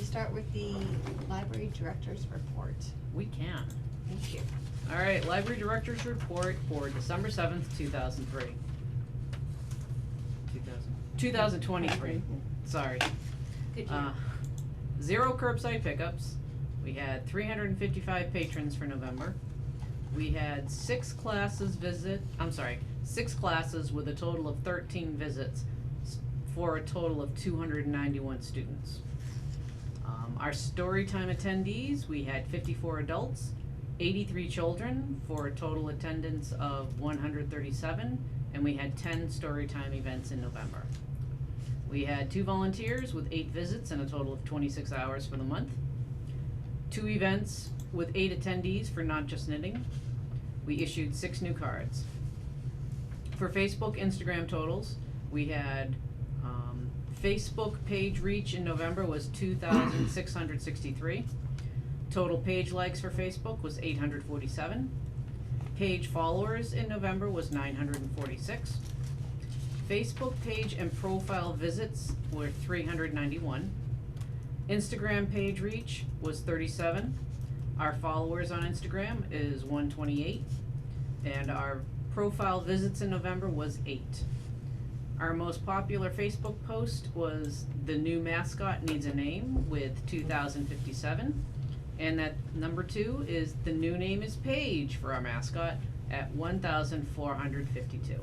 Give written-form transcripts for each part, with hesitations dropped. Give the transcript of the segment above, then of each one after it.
start with the library director's report? We can. Thank you. Alright, library director's report for December 7th, 2003. 2023, sorry. Good year. 0 curbside pickups. We had 355 patrons for November. We had 6 classes with a total of 13 visits for a total of 291 students. Our storytime attendees, we had 54 adults, 83 children for a total attendance of 137, and we had 10 storytime events in November. We had 2 volunteers with 8 visits and a total of 26 hours for the month. 2 events with 8 attendees for Not Just Knitting. We issued 6 new cards. For Facebook, Instagram totals, we had Facebook page reach in November was 2,663. Total page likes for Facebook was 847. Page followers in November was 946. Facebook page and profile visits were 391. Instagram page reach was 37. Our followers on Instagram is 128. And our profile visits in November was 8. Our most popular Facebook post was "The new mascot needs a name" with 2,057. And that number 2 is "The new name is Paige" for our mascot at 1,452.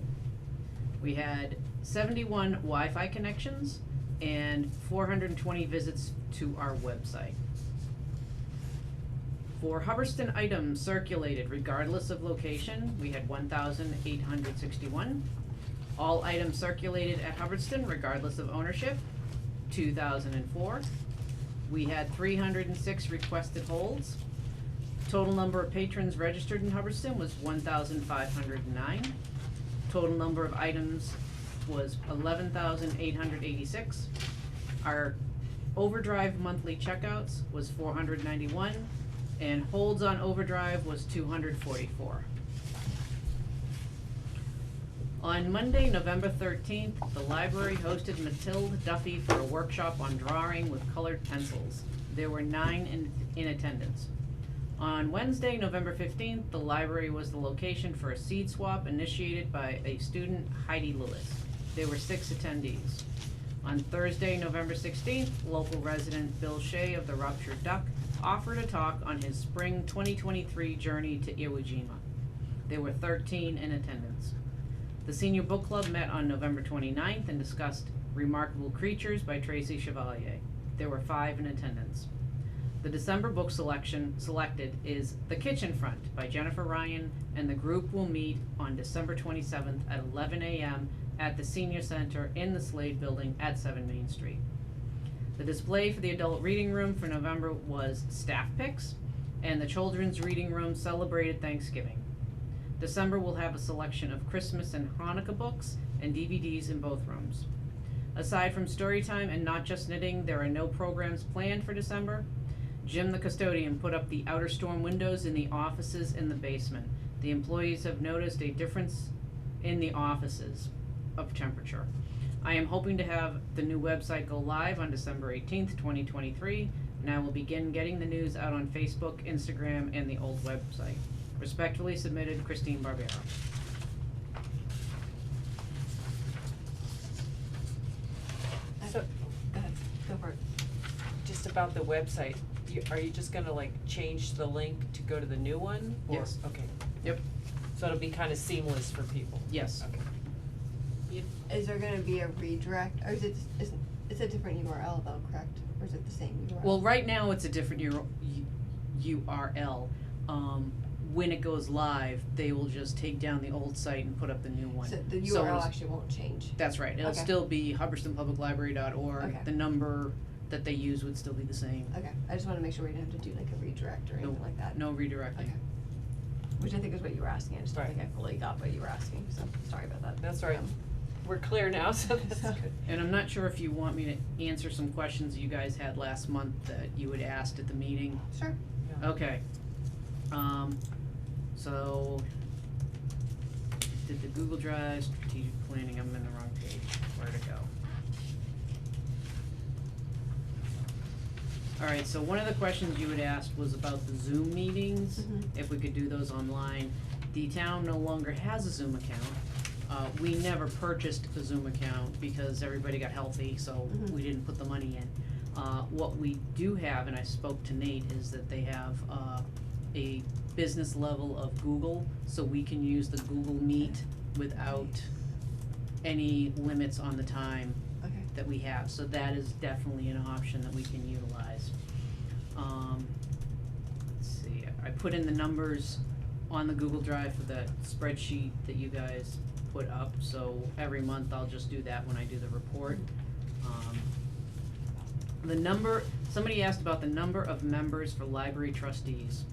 We had 71 Wi-Fi connections and 420 visits to our website. For Hubbardston items circulated regardless of location, we had 1,861. All items circulated at Hubbardston regardless of ownership, 2,004. We had 306 requested holds. Total number of patrons registered in Hubbardston was 1,509. Total number of items was 11,886. Our overdrive monthly checkouts was 491, and holds on overdrive was 244. On Monday, November 13th, the library hosted Matilde Duffy for a workshop on drawing with colored pencils. There were 9 in attendance. On Wednesday, November 15th, the library was the location for a seed swap initiated by a student, Heidi Lewis. There were 6 attendees. On Thursday, November 16th, local resident Bill Shea of the Ruptured Duck offered a talk on his spring 2023 journey to Iwo Jima. There were 13 in attendance. The Senior Book Club met on November 29th and discussed Remarkable Creatures by Tracy Chevalier. There were 5 in attendance. The December book selected is The Kitchen Front by Jennifer Ryan, and the group will meet on December 27th at 11 a.m. at the Senior Center in the Slade Building at 7 Main Street. The display for the adult reading room for November was staff picks, and the children's reading room celebrated Thanksgiving. December will have a selection of Christmas and Hanukkah books and DVDs in both rooms. Aside from Storytime and Not Just Knitting, there are no programs planned for December. Jim the custodian put up the outer storm windows in the offices in the basement. The employees have noticed a difference in the offices of temperature. I am hoping to have the new website go live on December 18th, 2023, and I will begin getting the news out on Facebook, Instagram, and the old website. Respectfully submitted, Christine Barbero. So, go ahead, go for it. Just about the website, are you just gonna like change the link to go to the new one? Or- Yes. Okay, Yep. so it'll be kinda seamless for people? Yes. Okay. Is there gonna be a redirect, or is it's a different URL though, correct? Or is it the same URL? Well, right now it's a different URL. When it goes live, they will just take down the old site and put up the new one. So the So URL it's- actually won't change? That's right. It'll Okay. still be hubbardstonpubliclibrary.org. Okay. The number that they use would still be the same. Okay, I just wanna make sure we didn't have to do like a redirect or anything like that. No redirecting. Okay. Which I think is what you were asking, I just don't Right. think I fully got what you were asking, so sorry about that. That's all right. We're clear now, so that's good. And I'm not sure if you want me to answer some questions you guys had last month that you had asked at the meeting. Sure. Yeah. Okay. So did the Google Drive strategic planning, I'm in the wrong page. Where to go? Alright, so one of the questions you had asked was about the Zoom meetings, Mhm. if we could do those online. The town no longer has a Zoom account. We never purchased a Zoom account because everybody got healthy, so Mhm. we didn't put the money in. What we do have, and I spoke to Nate, is that they have, a business level of Google, so we can use the Google Meet without any limits on the time Okay. that we have, so that is definitely an option that we can utilize. Let's see, I put in the numbers on the Google Drive for that spreadsheet that you guys put up, so every month I'll just do that when I do the report. Somebody asked about the number of members for library trustees.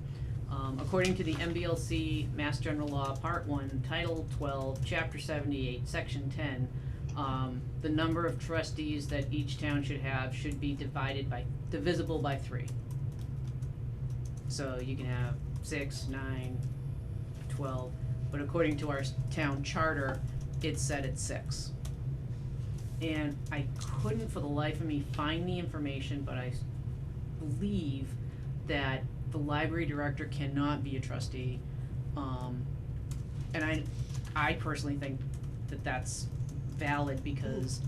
According to the MBLC Mass General Law, Part 1, Title 12, Chapter 78, Section 10, the number of trustees that each town should have should be divisible by 3. So you can have 6, 9, 12, but according to our town charter, it's set at 6. And I couldn't for the life of me find the information, but I believe that the library director cannot be a trustee. And I personally think that that's valid because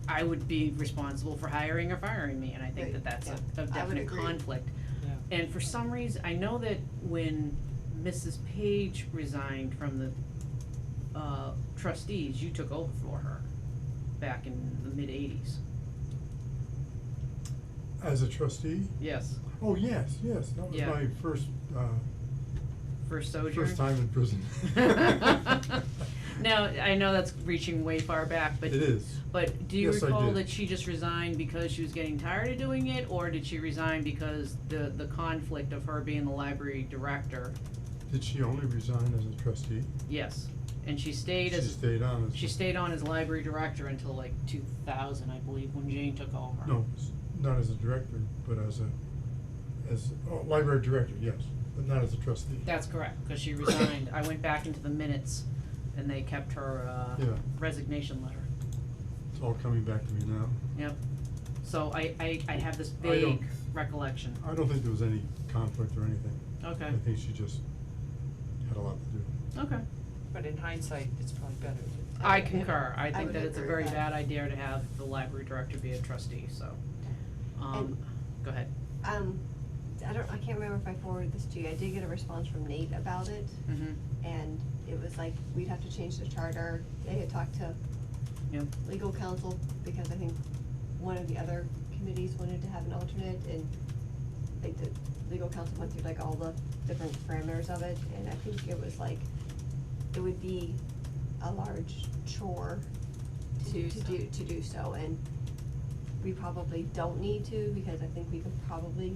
I would be responsible for hiring or firing me, and I think Right, that that's yeah. a I would definite agree. conflict. Yeah. And for some reason, I know that when Mrs. Page resigned from the trustees, you took over for her back in the mid-80s. As a trustee? Yes, Oh, yes, that was Yeah. my first first time in prison. Now, I know that's reaching way far back, but It is. But do you Yes, I recall did. that she just resigned because she was getting tired of doing it, or did she resign because the conflict of her being the library director? Did she only resign as a trustee? Yes, and she stayed She as, stayed on as. she stayed on as library director until like 2000, I believe, when Jane took over. No, not as a director, but library director, yes, but not as a trustee. That's correct, cause she resigned. I went back into the minutes and they kept her, Yeah. resignation letter. It's all coming back to me now. Yep. So I have this I don't- vague recollection. I don't think there was any conflict or anything. Okay, I think she just had a lot to do. okay. But in hindsight, it's probably better to. I concur. I think would that it's a agree very with bad that. idea to have the library director be a trustee, so. And- Go ahead. I can't remember if I forwarded this to you, I did get a response from Nate about it, Mm-hmm. and it was like, we'd have to change the charter. They had talked to Yep. legal counsel, because I think one of the other committees wanted to have an alternate, and like the legal counsel went through like all the different parameters of it, and I think it was like, it would be a large chore to do so, and we probably don't need to, because I think we could probably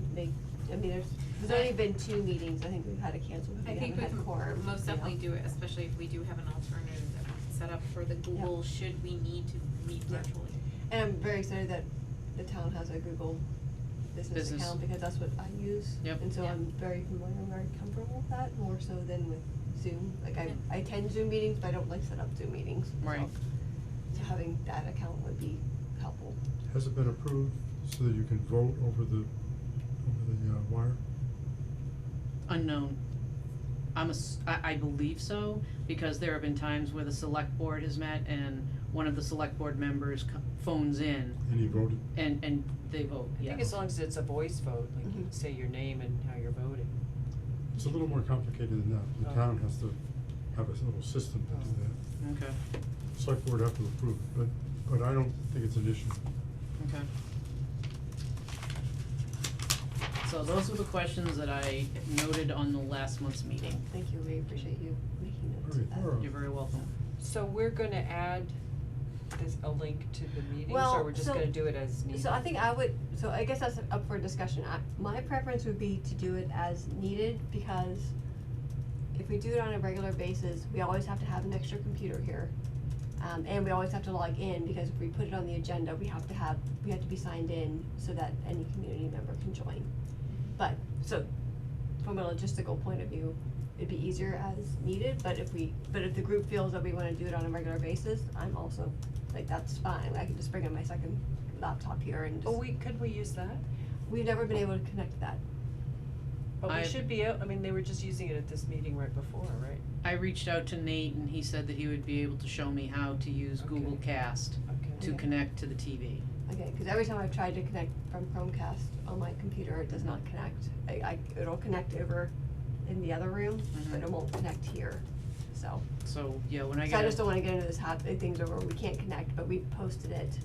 there's only been 2 meetings, I think we've had to cancel because I we think haven't we had can quorum. most you know? definitely do it, especially if we do have an alternative set up for the Google, should we need to meet Yeah. virtually. And I'm very excited that the town has a Google business Business. account, because that's what I use. Yep. And so Yeah. I'm very familiar, I'm very comfortable with that, more so than with Zoom. Like Yeah. I attend Zoom meetings, but I don't like set up Zoom meetings. Right. So having that account would be helpful. Has it been approved so that you can vote over the wire? Unknown. I believe so, because there have been times where the select board has met and one of the select board members phones in And he voted? and they vote, I yes. think as long as it's a voice vote, like you Mhm. say your name and how you're voting. It's a little more complicated than that. The Oh. town has to have a little system to do that. Okay, Select board have to approve it, but I don't think it's an issue. okay. So those were the questions that I noted on the last month's meeting. Thank you, we appreciate you making notes Very of that. thorough. You're very welcome. So we're gonna add a link to the meetings, Well, or we're just so- gonna do it as needed? So I think I guess that's up for discussion. My preference would be to do it as needed, because if we do it on a regular basis, we always have to have an extra computer here. And we always have to log in, because if we put it on the agenda, we have to be signed in so that any community member can join. But, so, from a logistical point of view, it'd be easier as needed, but if the group feels that we wanna do it on a regular basis, I'm also, like, that's fine, I can just bring in my second laptop here and Oh, just, could we use that? we've never been able to connect that. But we I've- should be, I mean, they were just using it at this meeting right before, right? I reached out to Nate and he said that he would be able to show me how to use Google Okay. Cast to Okay. connect to the TV. Okay, cause every time I've tried to connect from Chromecast on my computer, it does not connect. It'll connect over in the other room, but Mhm. it won't connect here, so. So, yeah, when I So get I just don't wanna get into this things over, we can't connect, but we've posted it,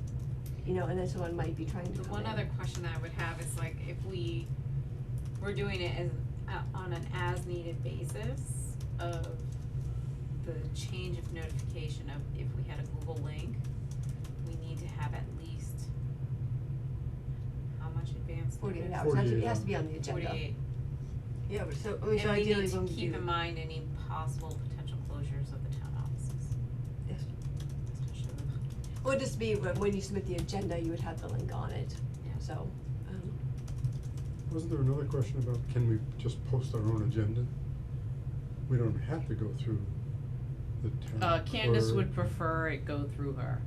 you know, and then someone might be trying to The come one in. other question that I would have is like, if we're doing it as, on an as-needed basis of the change of notification of if we had a Google link, we need to have at least, how much advance? 48 notice? hours, it 48 has to be on the agenda. 48. Yeah, but so, I mean, so And we ideally need when to we keep do, in mind any possible potential closures of the town offices, yes. especially with, Well, it'd just be when you submit the agenda, you would have the link on it, yeah. so, Wasn't there another question about can we just post our own agenda? We don't have to go through the town Candace clerk. would prefer it go through her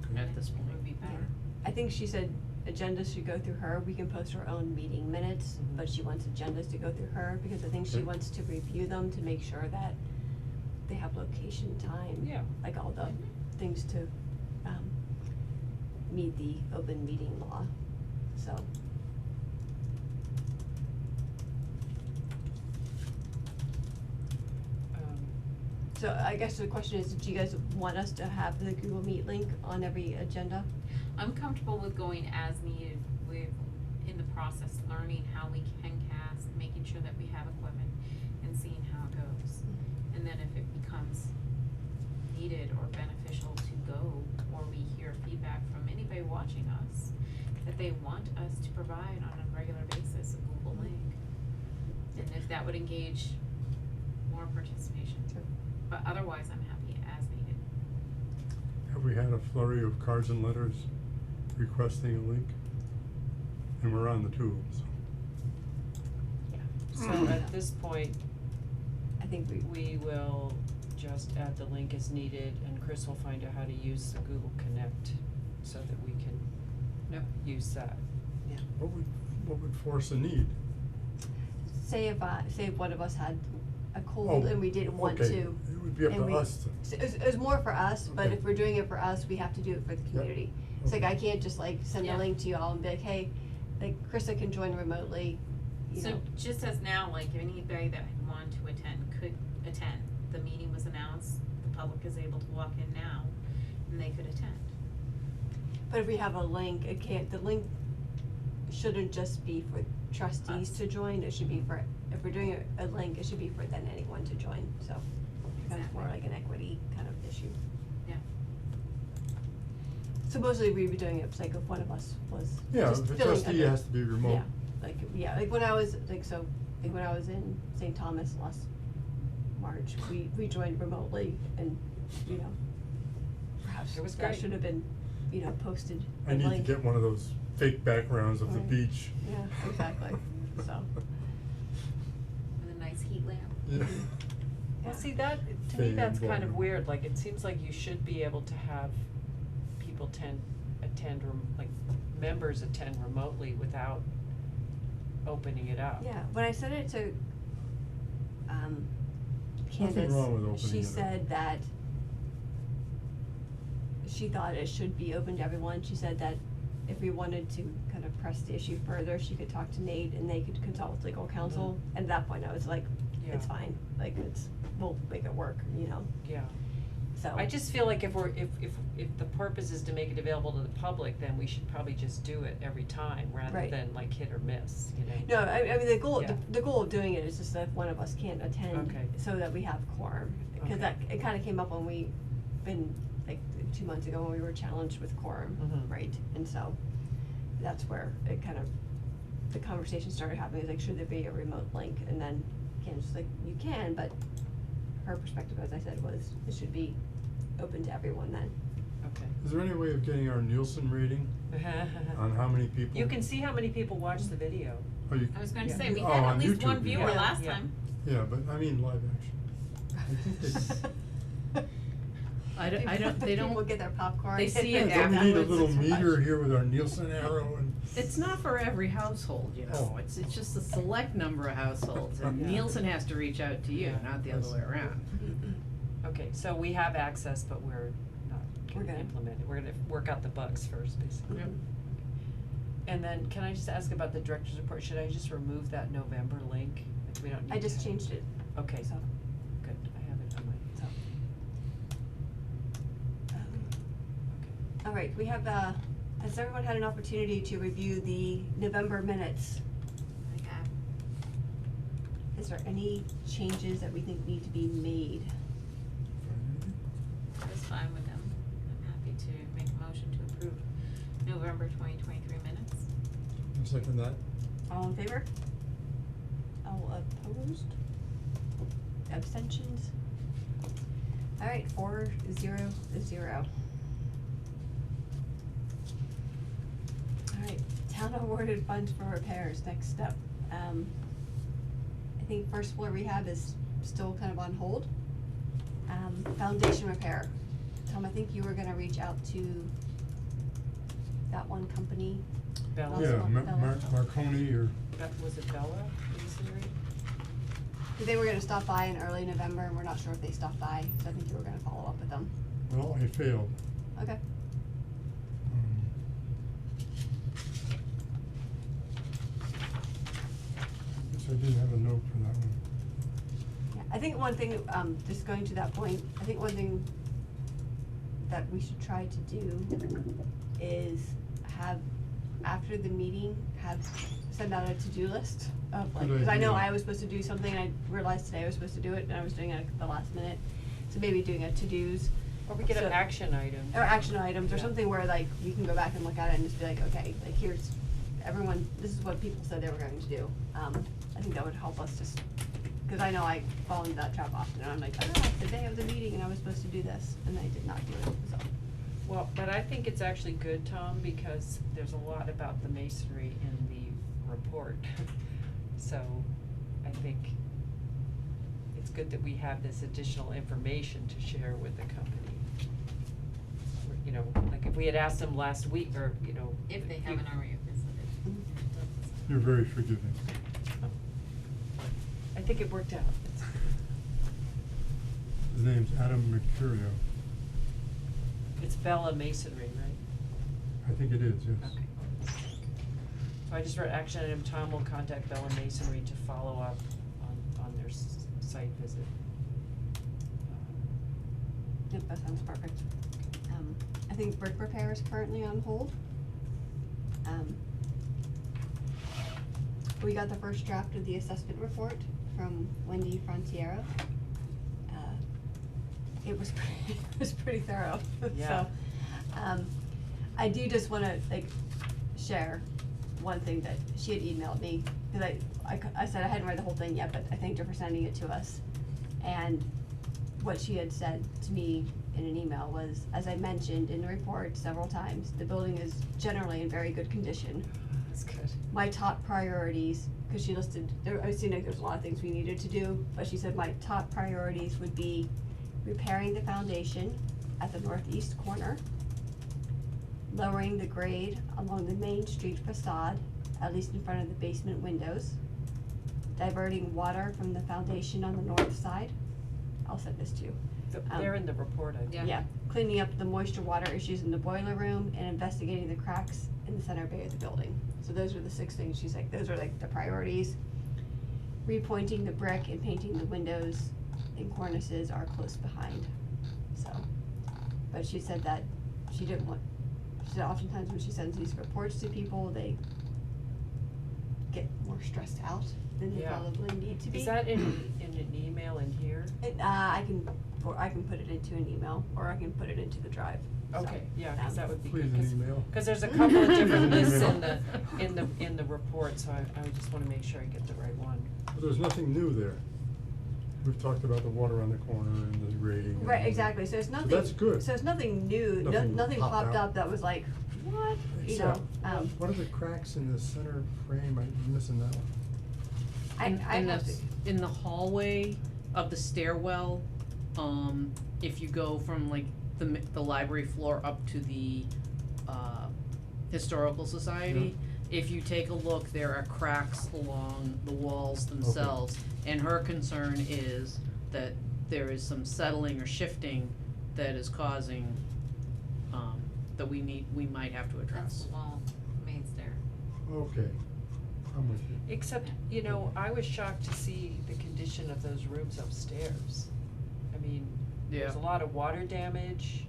Okay. at this point. Would be better. I think she said agendas should go through her, we can post our own meeting minutes, Mhm. but she wants agendas to go through her, because I think she Okay. wants to review them to make sure that they have location, time, Yeah. like all the things to, meet the open meeting law, so. So I guess the question is, do you guys want us to have the Google Meet link on every agenda? I'm comfortable with going as needed with, in the process, learning how we can cast, making sure that we have equipment and seeing how it goes. And then if it becomes needed or beneficial to go, or we hear feedback from anybody watching us, that they want us to provide on a regular basis a Google link. And if that would engage more participation. Sure. But otherwise, I'm happy as needed. Have we had a flurry of cards and letters requesting a link? And we're on the tube, so. So at this point, I think we will just add the link as needed, and Chris will find out how to use the Google Connect so that we can use that. What would force a need? say if one of us had a cold Oh, and we didn't want to. okay. It would be up and to we- us to. So it was more for us, but Okay. if we're doing it for us, we have to do it for the community. It's like, Okay. I can't just like send a Yeah. link to you all and be like, hey, like Krista can join remotely, you know. So just as now, like if anybody that wanted to attend could attend, the meeting was announced, the public is able to walk in now and they could attend. But if we have a link, the link shouldn't just be for trustees Us. to join, it should be for, if we're doing a link, it should be for then anyone to join, so. It becomes more like Exactly. an equity kind of issue. Yeah. So mostly we'd be doing it, like if one of us was Yeah, just the filling trustee under- has to be remote. Yeah, like when I was, when I was in St. Thomas last March, we joined remotely and, you know, perhaps It was that great. should have been, you know, posted I in need to link. get one of those fake backgrounds of the Right. beach. Yeah, exactly, so. With a nice heat lamp. Yeah. Well, Yeah. see, that, to me, Fan that's kind of blowing. weird, like, it seems like you should be able to have people like, members attend remotely without opening it up. Yeah, when I sent it to, Nothing Candace, wrong with opening she it up. said that she thought it should be open to everyone. She said that if we wanted to kind of press the issue further, she could talk to Nate and they could consult with legal counsel. And at that point, I was like, it's Yeah. fine, like we'll make it work, you know, Yeah. so. I just feel like if the purpose is to make it available to the public, then we should probably just do it every time, rather Right. than like hit or miss, you know? No, I mean, the goal, Yeah. the goal of doing it is just that if one of us can't attend, Okay. so that we have quorum. Cause Okay. that, it kinda came up when like 2 months ago when we were challenged with quorum, Mhm. right? And so, that's where it kind of, the conversation started happening, is like, should there be a remote link? And then Candace was like, you can, but her perspective, as I said, was it should be open to everyone then. Okay. Is there any way of getting our Nielsen rating on how many people? You can see how many people watch the video. Oh, you, I was gonna Yeah. say, we Oh, had on at least one YouTube, viewer yeah. last Yeah. time. yeah, but I mean live action. I think they, they People don't, get their popcorn. they see it Don't we need a afterwards, little It's too much. meter here with our Nielsen arrow and? it's not for every household, you know, Oh. it's just a select number of households, and Yeah. Nielsen has to reach out to you, Yeah. not the other way around. Okay, so we have access, but we're not We're gonna gonna- implement it, we're gonna work out the bugs first, basically. Yep. And then, can I just ask about the director's report, should I just remove that November link, like we don't need to I just have- changed it, Okay, so. good, I have it on my, So. okay. Alright, we have, has everyone had an opportunity to review the November minutes? I got, Is there any changes that we think need to be made? I was fine with them. I'm happy to make a motion to approve November 2023 minutes. I'll second that. All in favor? All opposed? Abstentions? Alright, 4-0-0. Alright, town awarded funds for repairs, next step. I think first floor rehab is still kind of on hold. Foundation repair. Tom, I think you were gonna reach out to that one company. Bella, Also Yeah, on Bella. Marconi or, Was it Bella, Masonry? They were gonna stop by in early November, and we're not sure if they stopped by, so I think you were gonna follow up with them. well, I failed. Okay. Guess I didn't have a note for that one. Yeah, I think one thing, just going to that point, I think one thing that we should try to do is have, after the meeting, send out a to-do list of like, Good cause I know idea. I was supposed to do something, and I realized today I was supposed to do it, and I was doing it at the last minute. So maybe doing a to-dos, Or we get an So- action item. or action items, or Yeah. something where like, you can go back and look at it and just be like, okay, like here's, everyone, this is what people said they were going to do. I think that would help us just, cause I know I fall into that trap often, and I'm like, it's the day of the meeting, and I was supposed to do this, and I did not do it, so. Well, but I think it's actually good, Tom, because there's a lot about the masonry in the report. So, I think it's good that we have this additional information to share with the company. You know, like if we had asked them last week, or, you know. If they haven't already visited. You're very forgiving. I think it worked out. His name's Adam Mercurio. It's Bella Masonry, right? I think it is, yes. Okay. So I just wrote action item, Tom will contact Bella Masonry to follow up on their site visit. Yep, that sounds perfect. I think brick repair is currently on hold. We got the first draft of the assessment report from Wendy Frontiero. It was pretty thorough, Yeah. so, I do just wanna, like, share one thing that she had emailed me, cause I said I hadn't read the whole thing yet, but I thanked her for sending it to us. And what she had said to me in an email was, as I mentioned in the report several times, the building is generally in very good condition. That's good. My top priorities, cause she listed, I was seeing like there's a lot of things we needed to do, but she said my top priorities would be repairing the foundation at the northeast corner, lowering the grade along the main street facade, at least in front of the basement windows, diverting water from the foundation on the north side. I'll send this to you. They're in the report, I think. Yeah. Cleaning up the moisture water issues in the boiler room and investigating the cracks in the center bay of the building. So those are the 6 things, she's like, those are like the priorities. Repointing the brick and painting the windows and cornices are close behind, so. But she said that she didn't want, she said oftentimes when she sends these reports to people, they get more stressed out than they Yeah. probably need to be. Is that in an email in here? I can put it into an email, or I can put it into the drive, so. Okay, yeah, cause that would be Please good, an 'cause email. cause there's a couple of different Please lists an in email. the, in the report, so I just wanna make sure I get the right one. But there's nothing new there. We've talked about the water on the corner and the grading. and Right, all exactly, that. so it's nothing. that's good. So it's nothing new, Nothing nothing popped popped out. up that was like, what, you Except, know, what are the cracks in the center frame? I'm missing that one. I In have to, in the hallway of the stairwell, if you go from like the library floor up to the, Historical Society. If you take a look, there are cracks along the walls themselves, and her concern is that there is some settling or shifting that is causing, that we might have to That's address. the wall, mains there. Okay, I'm with you. Except, you know, I was shocked to see the condition of those rooms upstairs. I mean, there's a lot of water damage.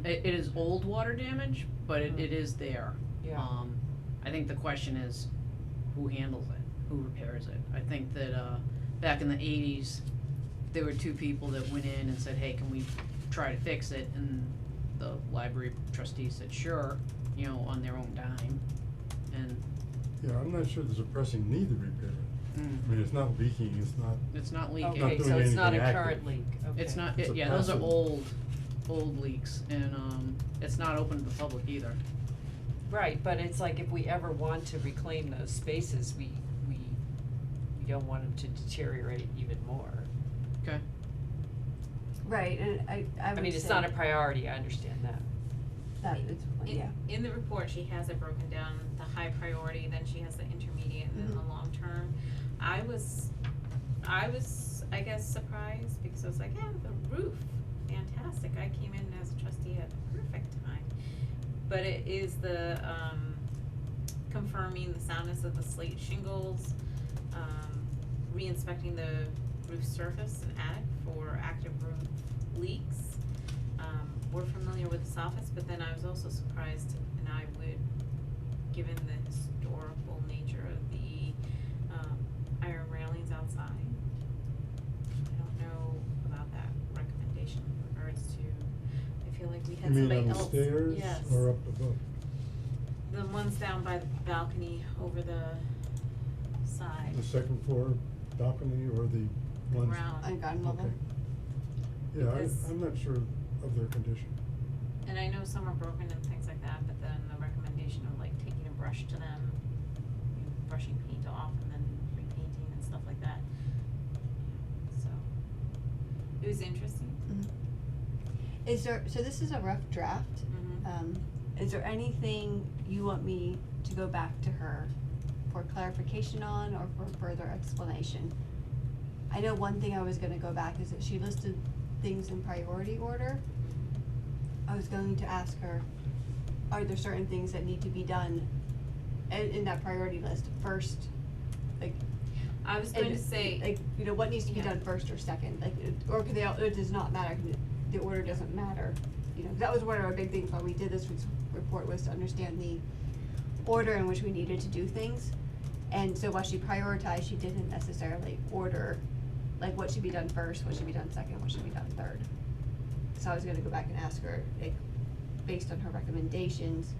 It is old water damage, but it is there. Yeah. I think the question is, who handles it? Who repairs it? I think that, back in the 80s, there were two people that went in and said, hey, can we try to fix it? And the library trustees said, sure, you know, on their own dime. And Yeah, I'm not sure there's a pressing need to repair it. I mean, it's not leaking, it's not, it's not leaking. Okay, doing so it's not a anything current active. leak, okay. It's not, It's a yeah, those are passive. old leaks, and, it's not open to the public either. Right, but it's like if we ever want to reclaim those spaces, we don't want them to deteriorate even more. Okay. Right, and I would I mean, it's say not a priority, I understand that. that it's, yeah. In the report, she has it broken down, the high priority, then she has the intermediate, and then the long term. I was, I guess, surprised, because I was like, yeah, the roof, fantastic, I came in as a trustee at the perfect time. But it is the, confirming the soundness of the slate shingles, re-inspecting the roof surface and attic for active roof leaks. We're familiar with the soffits, but then I was also surprised, and I would, given the historical nature of the, iron railings outside. I don't know about that recommendation in regards to, I feel like we you had mean somebody on the else. stairs Yes. or up above? The ones down by the balcony over the side. The second floor balcony or the ones? Round. On ground level. Okay. Yeah, Because- I'm not sure of their condition. And I know some are broken and things like that, but then the recommendation of like taking a brush to them, brushing paint off and then repainting and stuff like that. So, it was interesting. Is there, so this is a rough draft, Mhm. is there anything you want me to go back to her for clarification on or for further explanation? I know one thing I was gonna go back is that she listed things in priority order. I was going to ask her, are there certain things that need to be done in that priority list first? Like, I was going to and, say, like, you know, what needs to be Yeah. done first or second, like, or could they all, it does not matter, the order doesn't matter. You know, that was one of our big things why we did this report, was to understand the order in which we needed to do things. And so while she prioritized, she didn't necessarily order, like, what should be done first, what should be done second, what should be done third. So I was gonna go back and ask her, like, based on her recommendations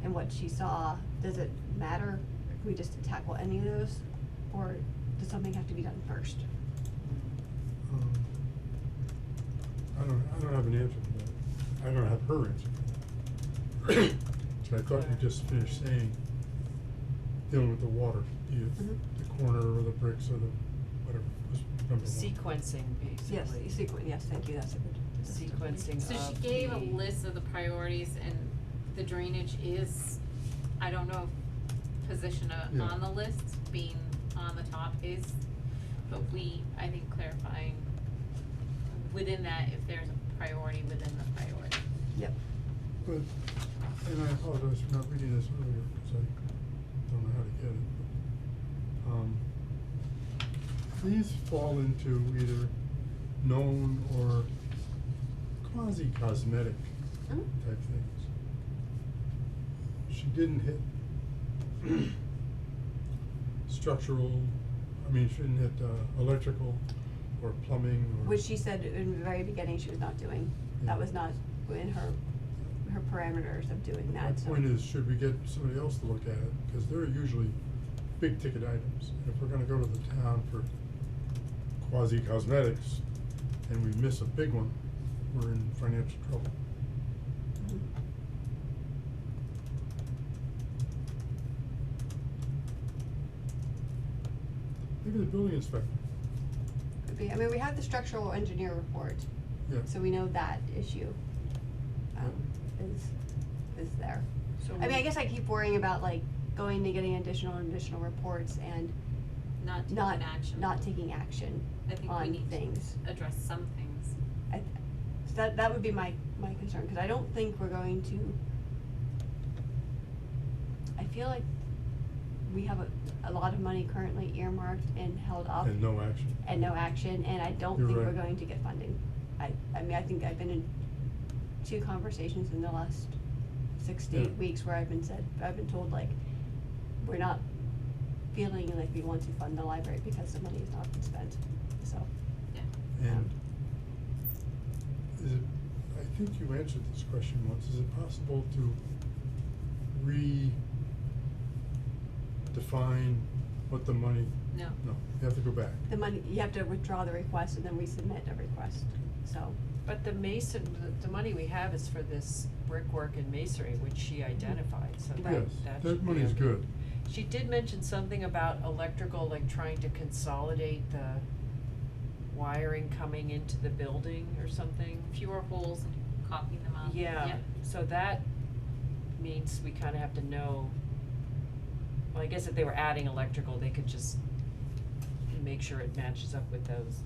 and what she saw, does it matter if we just tackle any of those? Or does something have to be done first? I don't have an answer for that. I don't have her answer for that. So I thought you just finished saying, dealing with the water, the corner or the bricks or the, whatever, was number one. Sequencing, basically. Yes, thank you, that's a good. Sequencing so she of gave a the- list of the priorities, and the drainage is, I don't know if position Yeah. on the list, being on the top is, but I think clarifying within that, if there's a priority within the priority. Yep. But, and I apologize for not reading this earlier, cause I don't know how to get it, but, these fall into either known or quasi-cosmetic type things. She didn't hit structural, I mean, she didn't hit, electrical or plumbing or. Which she said in the very beginning she was not doing, that was not in her parameters of doing that, so. My point is, should we get somebody else to look at it, cause they're usually big ticket items, and if we're gonna go to the town for quasi cosmetics, and we miss a big one, we're in financial trouble. Maybe the building inspector. Could be, I mean, we have the structural engineer report, Yeah. So we know that issue, is there. So I mean, I guess I keep worrying about like going to getting additional reports and Not taking not, action. not taking action I think we on need things. to address some things. So that would be my concern, cause I don't think we're going to, I feel like we have a lot of money currently earmarked and held up. And no action. And no action, and I don't You're think we're right. going to get funding. I mean, I think I've been in 2 conversations in the last 6 to 8 Yeah. weeks where I've been told like, we're not feeling like we want to fund the library because the money has not been spent, so. And is it, I think you answered this question once, is it possible to redefine what the money, No. no, you have to go back. The money, you have to withdraw the request and then resubmit a request, so. But the money we have is for this brickwork and masonry, which she identified, so Right. Yes, that that should be money's okay. good. She did mention something about electrical, like trying to consolidate the wiring coming into the building or something. Fewer holes and copying them out. Yeah, Yep. so that means we kinda have to know, well, I guess if they were adding electrical, they could just make sure it matches up with those,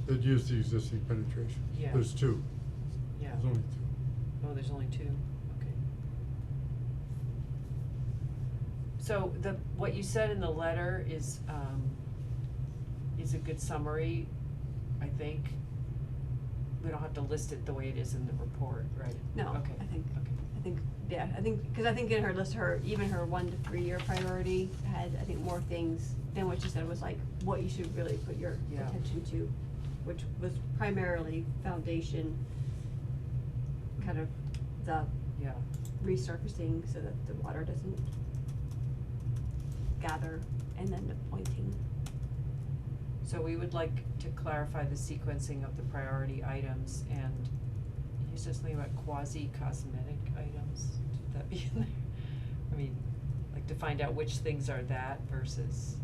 They'd use the existing penetration. Yeah. There's 2, yeah. there's only 2. Oh, there's only 2, okay. So what you said in the letter is a good summary, I think. We don't have to list it the way it is in the report, right? No, Okay, I think, okay. cause I think in her list, even her 1 to 3 year priority had, I think, more things than what she said was like, what you should really put your Yeah. attention to, which was primarily foundation, kind of the Yeah, resurfacing so that the water doesn't gather, and then the pointing. so we would like to clarify the sequencing of the priority items, and you said something about quasi-cosmetic items, should that be in there? I mean, like to find out which things are that versus.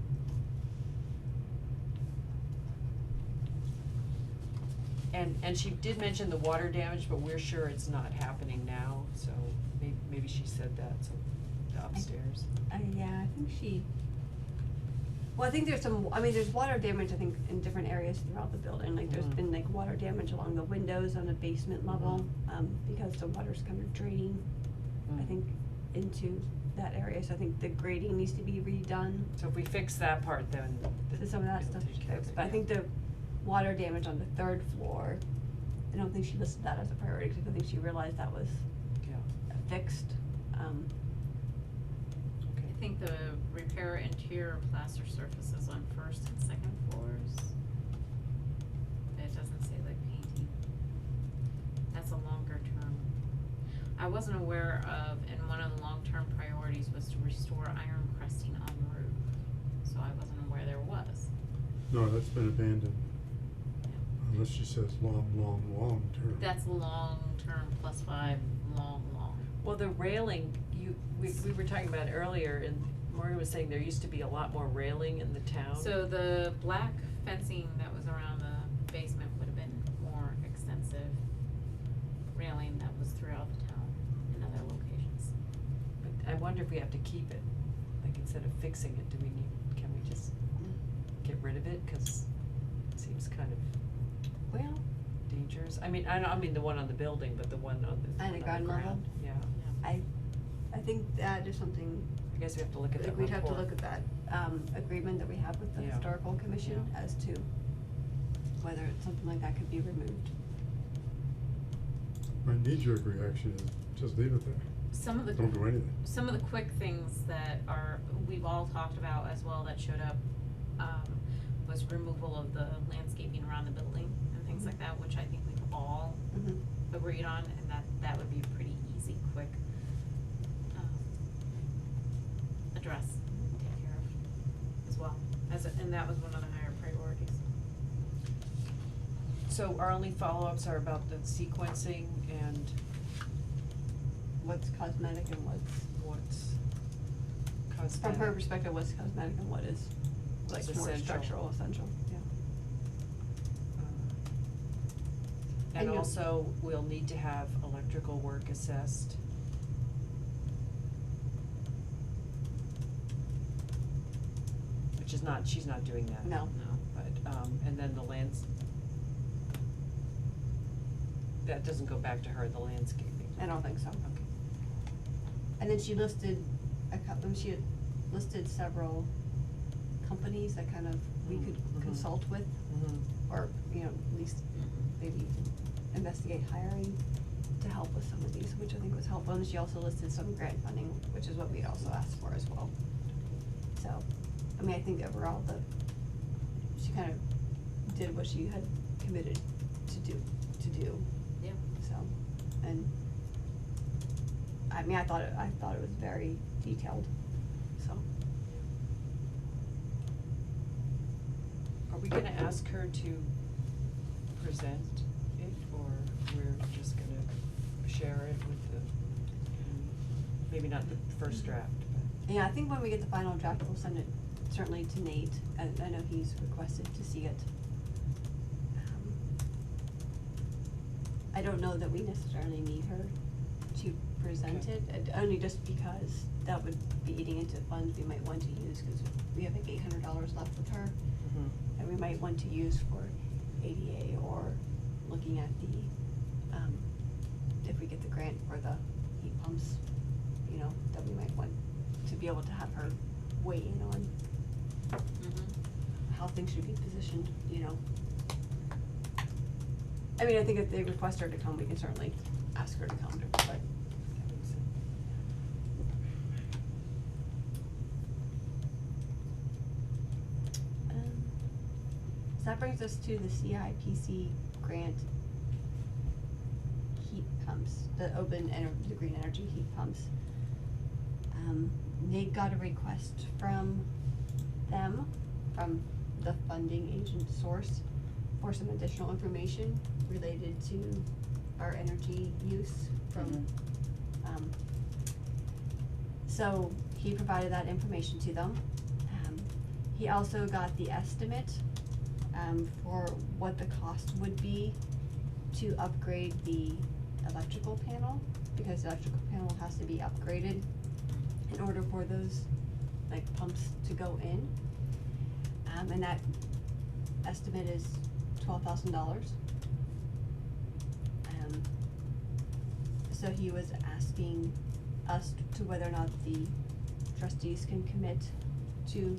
And she did mention the water damage, but we're sure it's not happening now, so maybe she said that, so the upstairs. Yeah, I think she, well, I think there's there's water damage, I think, in different areas throughout the building, like there's Mhm. been like water damage along the windows on the basement level, because the water's kind of draining, I Mm. think, into that area, so I think the grading needs to be redone. So if we fix that part, then So some of that it'll stuff take is care of fixed, it, but I yeah. think the water damage on the 3rd floor, I don't think she listed that as a priority, cause I think she realized that was Yeah, fixed, okay. I think the repair interior plaster surfaces on 1st and 2nd floors. It doesn't say like painting. That's a longer term. I wasn't aware of, and one of the long-term priorities was to restore iron crusting on the roof. So I wasn't aware there was. No, that's been abandoned, unless she says long term. That's long-term +5, long. Well, the railing, we were talking about it earlier, and Maureen was saying there used to be a lot more railing in the town. So the black fencing that was around the basement would have been more extensive railing that was throughout the town in other locations. But I wonder if we have to keep it, like instead of fixing it, can we just get rid of it, cause it seems kind of well, dangerous. I mean, I mean the one on the building, but the one on the, On the on ground level? Yeah, I think that is something, I guess we have to look at that like, report. we'd have to look at that, agreement that we have with the Yeah. historical commission Yeah. as to whether something like that could be removed. My knee-jerk reaction is just leave it there, Some of the don't do anything. Some of the quick things that we've all talked about as well that showed up, was removal of the landscaping around the building and things like that, which I think we've all agreed on, and that would be pretty easy, quick, address, take care of as well, and that was one of the higher priorities. So our only follow-ups are about the sequencing and What's cosmetic and what's from cosmetic. her perspective, what's cosmetic and what is like What's more essential. structural, essential, yeah. And you'll- also, we'll need to have electrical work assessed. Which is not, she's not doing that. No. But, and then the that doesn't go back to her, the landscaping. I don't think so. Okay. And then she listed she had listed several companies that kind of we could Mhm. consult with, or, you know, at least maybe investigate hiring to help with some of these, which I think was helpful. And she also listed some grant funding, which is what we'd also asked for as well. So, I mean, I think overall she kind of did what she had committed to do. Yeah. So, and I mean, I thought it was very detailed, so. Are we gonna ask her to present it, or we're just gonna share it with maybe not the first draft, but. Yeah, I think when we get the final draft, we'll send it certainly to Nate, and I know he's requested to see it. I don't know that we necessarily need her to present Okay. it, only just because that would be eating into funds we might want to use, cause we have like $800 left with her. And we might want to use for ADA or looking at the, if we get the grant for the heat pumps, you know, that we might want to be able to have her weigh in on how things should be positioned, you know. I mean, I think if they request her to come, we can certainly ask her to come, but. So that brings us to the CIPC grant heat pumps, the the green energy heat pumps. Nate got a request from them, from the funding agent source, for some additional information related to our energy use from, so he provided that information to them. He also got the estimate for what the cost would be to upgrade the electrical panel, because the electrical panel has to be upgraded in order for those, like, pumps to go in. And that estimate is $12,000. So he was asking us to whether or not the trustees can commit to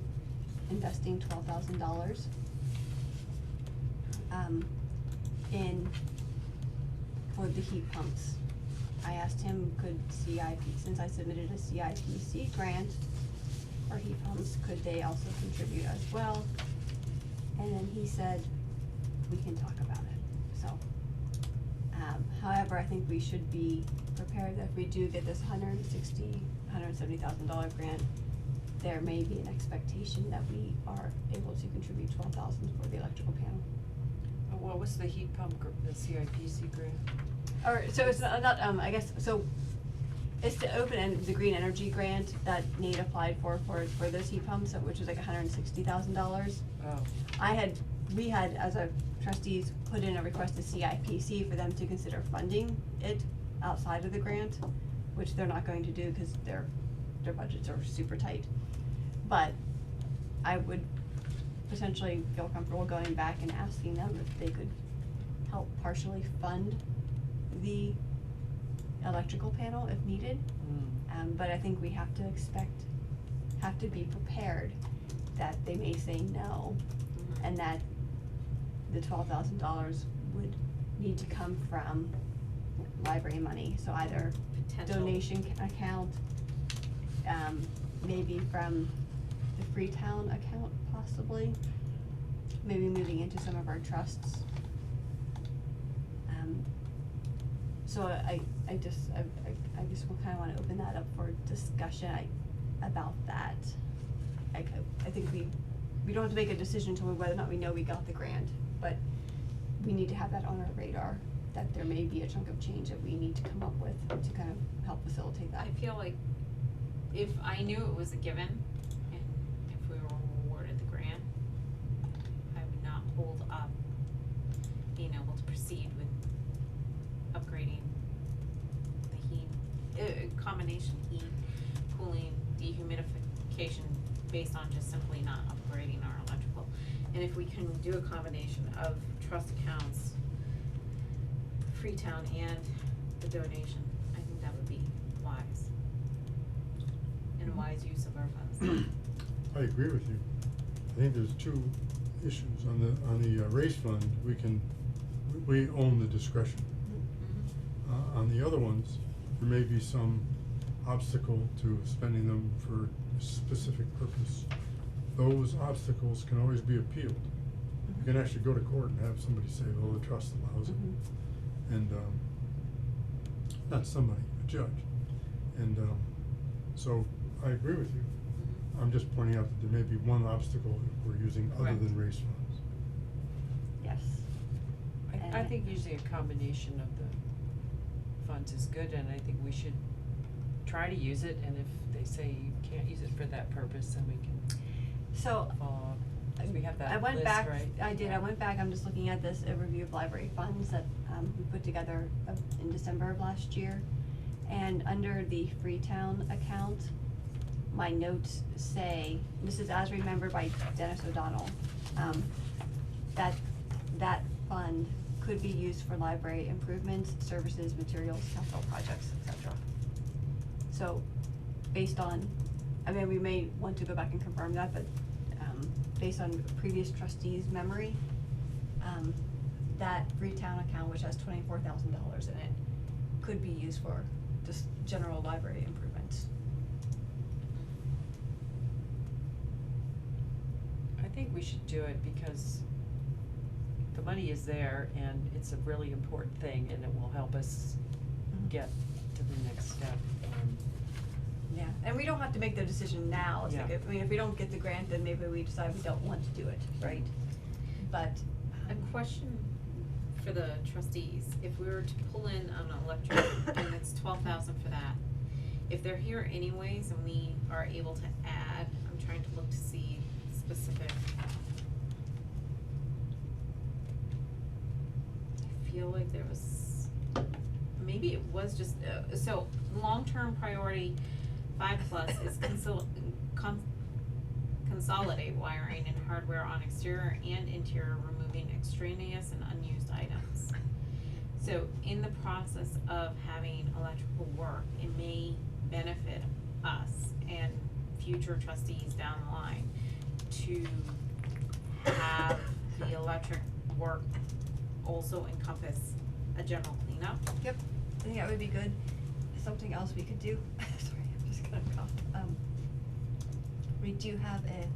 investing $12,000 for the heat pumps. I asked him, could since I submitted a CIPC grant for heat pumps, could they also contribute as well? And then he said, we can talk about it, so. However, I think we should be prepared that if we do get this $170,000 grant, there may be an expectation that we are able to contribute $12,000 for the electrical panel. What was the heat pump, the CIPC grant? Or, so it's not, I guess, so it's the green energy grant that Nate applied for those heat pumps, which was like $160,000. Oh. We had, as a trustees, put in a request to CIPC for them to consider funding it outside of the grant, which they're not going to do because their budgets are super tight. But I would potentially feel comfortable going back and asking them if they could help partially fund the electrical panel if needed. But I think we have to be prepared that they may say no, and that the $12,000 would need to come from library money, so either Potential. donation account, maybe from the Freetown account possibly, maybe moving into some of our trusts. So I just will kinda wanna open that up for discussion about that. I think we don't have to make a decision until whether or not we know we got the grant, but we need to have that on our radar, that there may be a chunk of change that we need to come up with to kind of help facilitate that. I feel like if I knew it was a given, and if we were awarded the grant, I would not hold up being able to proceed with upgrading the heat, combination heat, cooling, dehumidification, based on just simply not upgrading our electrical. And if we can do a combination of trust accounts, Freetown and the donation, I think that would be wise. And a wise use of our funds. I agree with you. I think there's two issues. On the race fund, we own the discretion. On the other ones, there may be some obstacle to spending them for a specific purpose. Those obstacles can always be appealed. You can actually go to court and have somebody say, well, the trust allows it. And, not somebody, a judge. And, so I agree with you. I'm just pointing out that there may be one obstacle if we're using other Correct. than race funds. Yes. I think usually a combination of the funds is good, and I think we should try to use it, and if they say you can't use it for that purpose, then we can So, follow up. 'Cause we have that I went list, back, right? I did, Yeah. I went back, I'm just looking at this, a review of library funds that, we put together in December of last year. And under the Freetown account, my notes say, this is as remembered by Dennis O'Donnell, that fund could be used for library improvements, services, materials, capital projects, et cetera. So, based on, I mean, we may want to go back and confirm that, but, based on previous trustees' memory, that Freetown account, which has $24,000 in it, could be used for just general library improvements. I think we should do it because the money is there and it's a really important thing and it will help us get to the next step. Yeah, and we don't have to make the decision now, it's like, Yeah. if we don't get the grant, then maybe we decide we don't want to do it, right? But, A question for the trustees, if we were to pull in an electric, and it's 12,000 for that, if they're here anyways and we are able to add, I'm trying to look to see specific. I feel like there was, maybe it was just, so long-term priority 5+ is consolidate wiring and hardware on exterior and interior, removing extraneous and unused items. So in the process of having electrical work, it may benefit us and future trustees down the line to have the electric work also encompass a general cleanup. yep, I think that would be good. Something else we could do, sorry, I'm just gonna cough, we do have a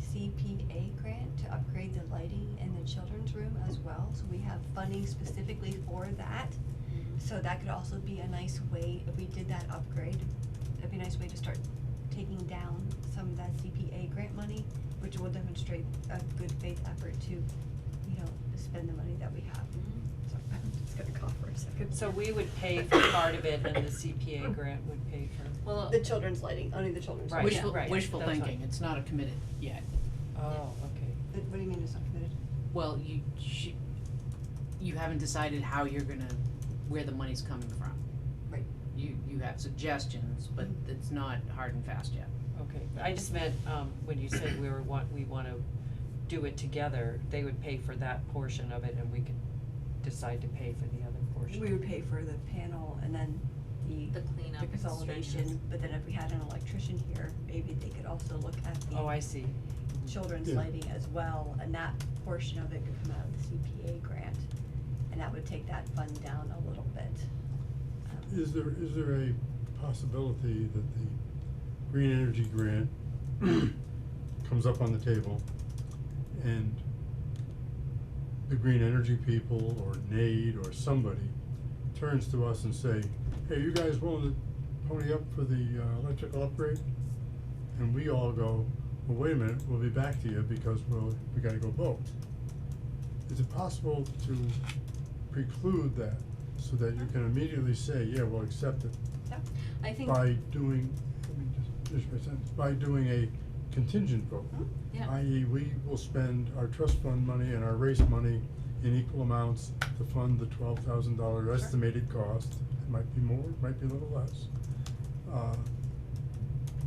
CPA grant to upgrade the lighting in the children's room as well, so we have funding specifically for that. So that could also be a nice way, if we did that upgrade, that'd be a nice way to start taking down some of that CPA grant money, which will demonstrate a good faith effort to, you know, spend the money that we have. Sorry, I'm just gonna cough for a second. So we would pay for part of it and the CPA grant would pay for, Well, The children's lighting, only the children's Right, lighting. Wishful, right, wishful that's thinking, fine. it's not committed yet. oh, okay. What do you mean it's not committed? Well, you haven't decided how you're gonna, where the money's coming from. Right. You have suggestions, but it's not hard and fast yet. Okay, I just meant, when you said we wanna do it together, they would pay for that portion of it and we could decide to pay for the other portion. We would pay for the panel and then the cleanup the and consolidation, strenuous. but then if we had an electrician here, maybe they could also look at Oh, I the see. children's Yeah. lighting as well, and that portion of it could come out of the CPA grant, and that would take that fund down a little bit. Is there a possibility that the green energy grant comes up on the table and the green energy people or NAID or somebody turns to us and say, hey, you guys willing to pony up for the electrical upgrade? And we all go, well, wait a minute, we'll be back to you because we gotta go vote. Is it possible to preclude that so that you can immediately say, yeah, we'll accept it I think. by doing, let me just finish my sentence, by doing a contingent vote? Hmm? Yeah. i.e. we will spend our trust fund money and our race money in equal amounts to fund the $12,000 Sure. estimated cost. It might be more, it might be a little less.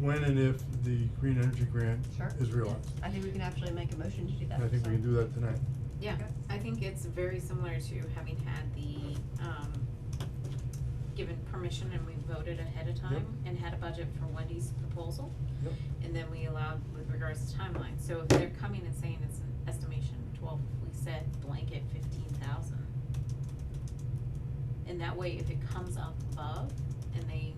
When and if the green energy grant Sure. is realized. I think we can actually make a motion to do that, And I think we so. can do that tonight. Yeah, Okay. I think it's very similar to having had the, given permission and we voted ahead of time and had a budget for Wendy's proposal. Yep. And then we allowed with regards to timeline, so if they're coming and saying it's an estimation of 12, if we said blanket 15,000. And that way, if it comes up above and they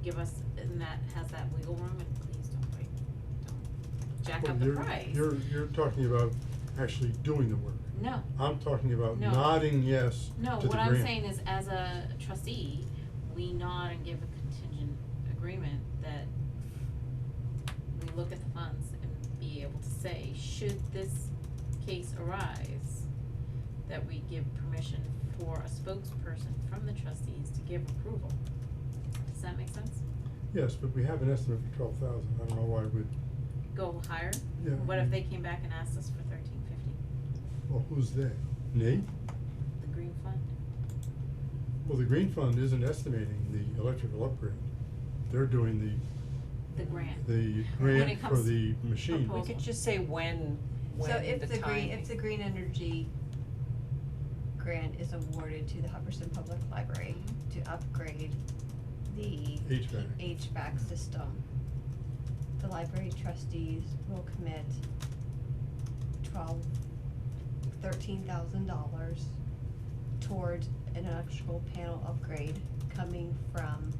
give us, and that has that wiggle room, and please don't jack Well, up the you're- price. You're talking about actually doing the work. No. I'm talking about No. nodding yes to the No, grant. what I'm saying is, as a trustee, we nod and give a contingent agreement that we look at the funds and be able to say, should this case arise, that we give permission for a spokesperson from the trustees to give approval. Does that make sense? Yes, but we have an estimate for 12,000. I don't know why we'd, Go higher? Yeah, What I if mean- they came back and asked us for 1350, well, who's they? Nate? the green fund? Well, the Green Fund isn't estimating the electrical upgrade. They're doing The grant. the When it grant for comes the machine. We proposal. could just say when So the if the green, timing. if the green energy grant is awarded to the Hubbardston Public Library to upgrade the HVAC. HVAC system, the library trustees will commit $13,000 towards an electrical panel upgrade coming from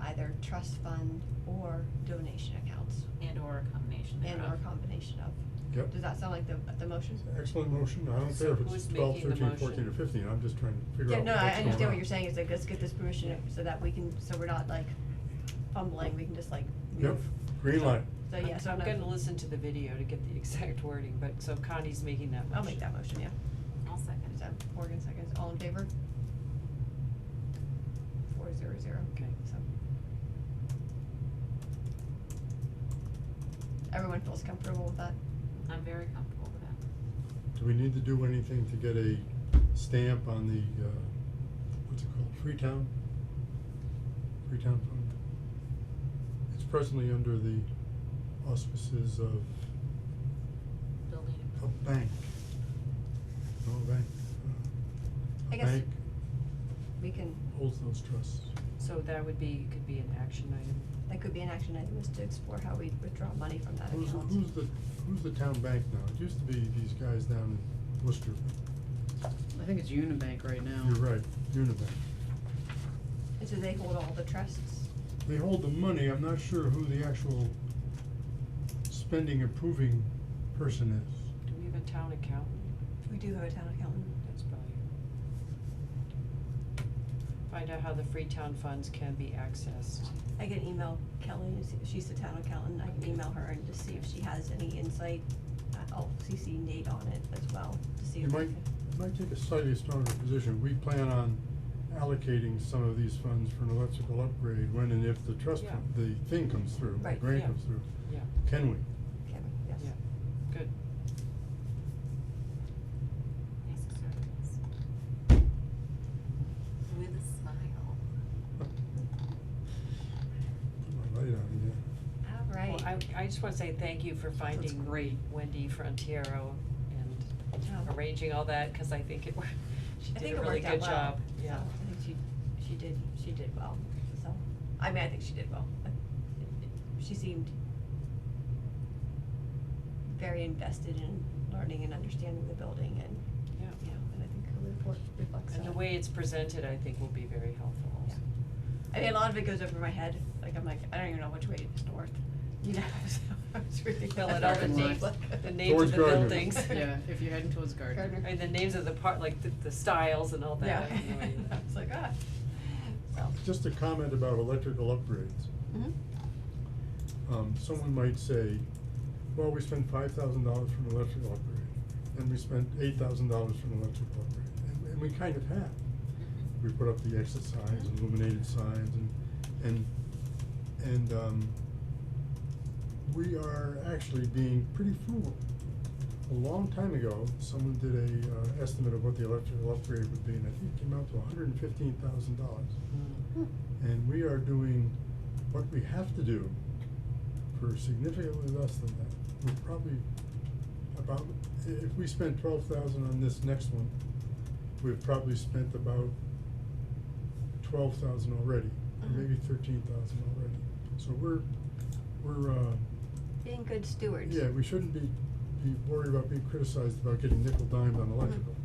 either trust fund or donation accounts, And or a combination and thereof. or a combination of. Yep. Does that sound like the motion? Excellent motion. I don't So care if who's it's 12, making the 13, 14, or motion? 15. I'm just trying to figure Yeah, out no, what's I going understand on. what you're saying, it's like, let's get this permission so that we can, so we're not like fumbling, we can just like Yep, move. green light. So, yeah, so I'm gonna listen to the video to get the exact wording, but so Connie's making that motion. I'll make that motion, yeah. I'll second. Is that Morgan seconds, all in favor? 4-0-0. Okay. So. Everyone feels comfortable with that? I'm very comfortable with that. Do we need to do anything to get a stamp on the, what's it called, Freetown Fund? It's presently under the auspices of Building. a bank. No, a bank. I A guess bank we can, holds those trusts. So that would be, could be an action item. that could be an action item, is to explore how we withdraw money from that Who's account. the town bank now? It used to be these guys down in Worcester. I think it's Unibank right now. You're right, Unibank. And so they hold all the trusts? They hold the money. I'm not sure who the actual spending approving person is. Do we have a town accountant? We do have a town accountant. That's brilliant. Find out how the Freetown funds can be accessed. I can email Kelly, and see if she's the town accountant, I can email her and just see if she has any insight. I'll CC Nate on it as well, to see You if we might, can. you might take a slightly stronger position. We plan on allocating some of these funds for an electrical upgrade when and if the trust, Yeah. fund- the thing comes through, the Right. grant Yeah. comes through. Yeah, Can we? Can we? Yes. yeah, good. Nice service. With a smile. Put my light on here. All right. Well, I just wanna say thank you for finding great. Wendy Frontiero and Oh. arranging all that, cause I think she I did think a it really worked out good well. job, yeah. So I think she did well, so, I mean, I think she did well. She seemed very invested in learning and understanding the building and, Yeah. you know, and I think her report reflects that. And the way it's presented, I think will be very helpful also. Yeah. I mean, a lot of it goes over my head, like, I'm like, I don't even know which way is north, you know, so I was really. Fill it out, the Parking names, lot. the names Towards of the Gardner. buildings. Yeah, if you're heading towards Gardner. Gardner. And the names of the like the styles and all that. Yeah, I have no idea. I was like, so. Just a comment about electrical upgrades. Mhm. Someone might say, well, we spent $5,000 for an electrical upgrade, and we spent $8,000 for an electrical upgrade, and we kind of have. We put up the exit signs and illuminated signs and we are actually being pretty frugal a long time ago, someone did a estimate of what the electrical upgrade would be, and I think it came out to $115,000. And we are doing what we have to do for significantly less than that. We're probably about, if we spend 12,000 on this next one, we've probably spent about 12,000 already, or maybe 13,000 already. So we're Being good stewards. yeah, we shouldn't be worried about being criticized about getting nickel-dimed on electrical.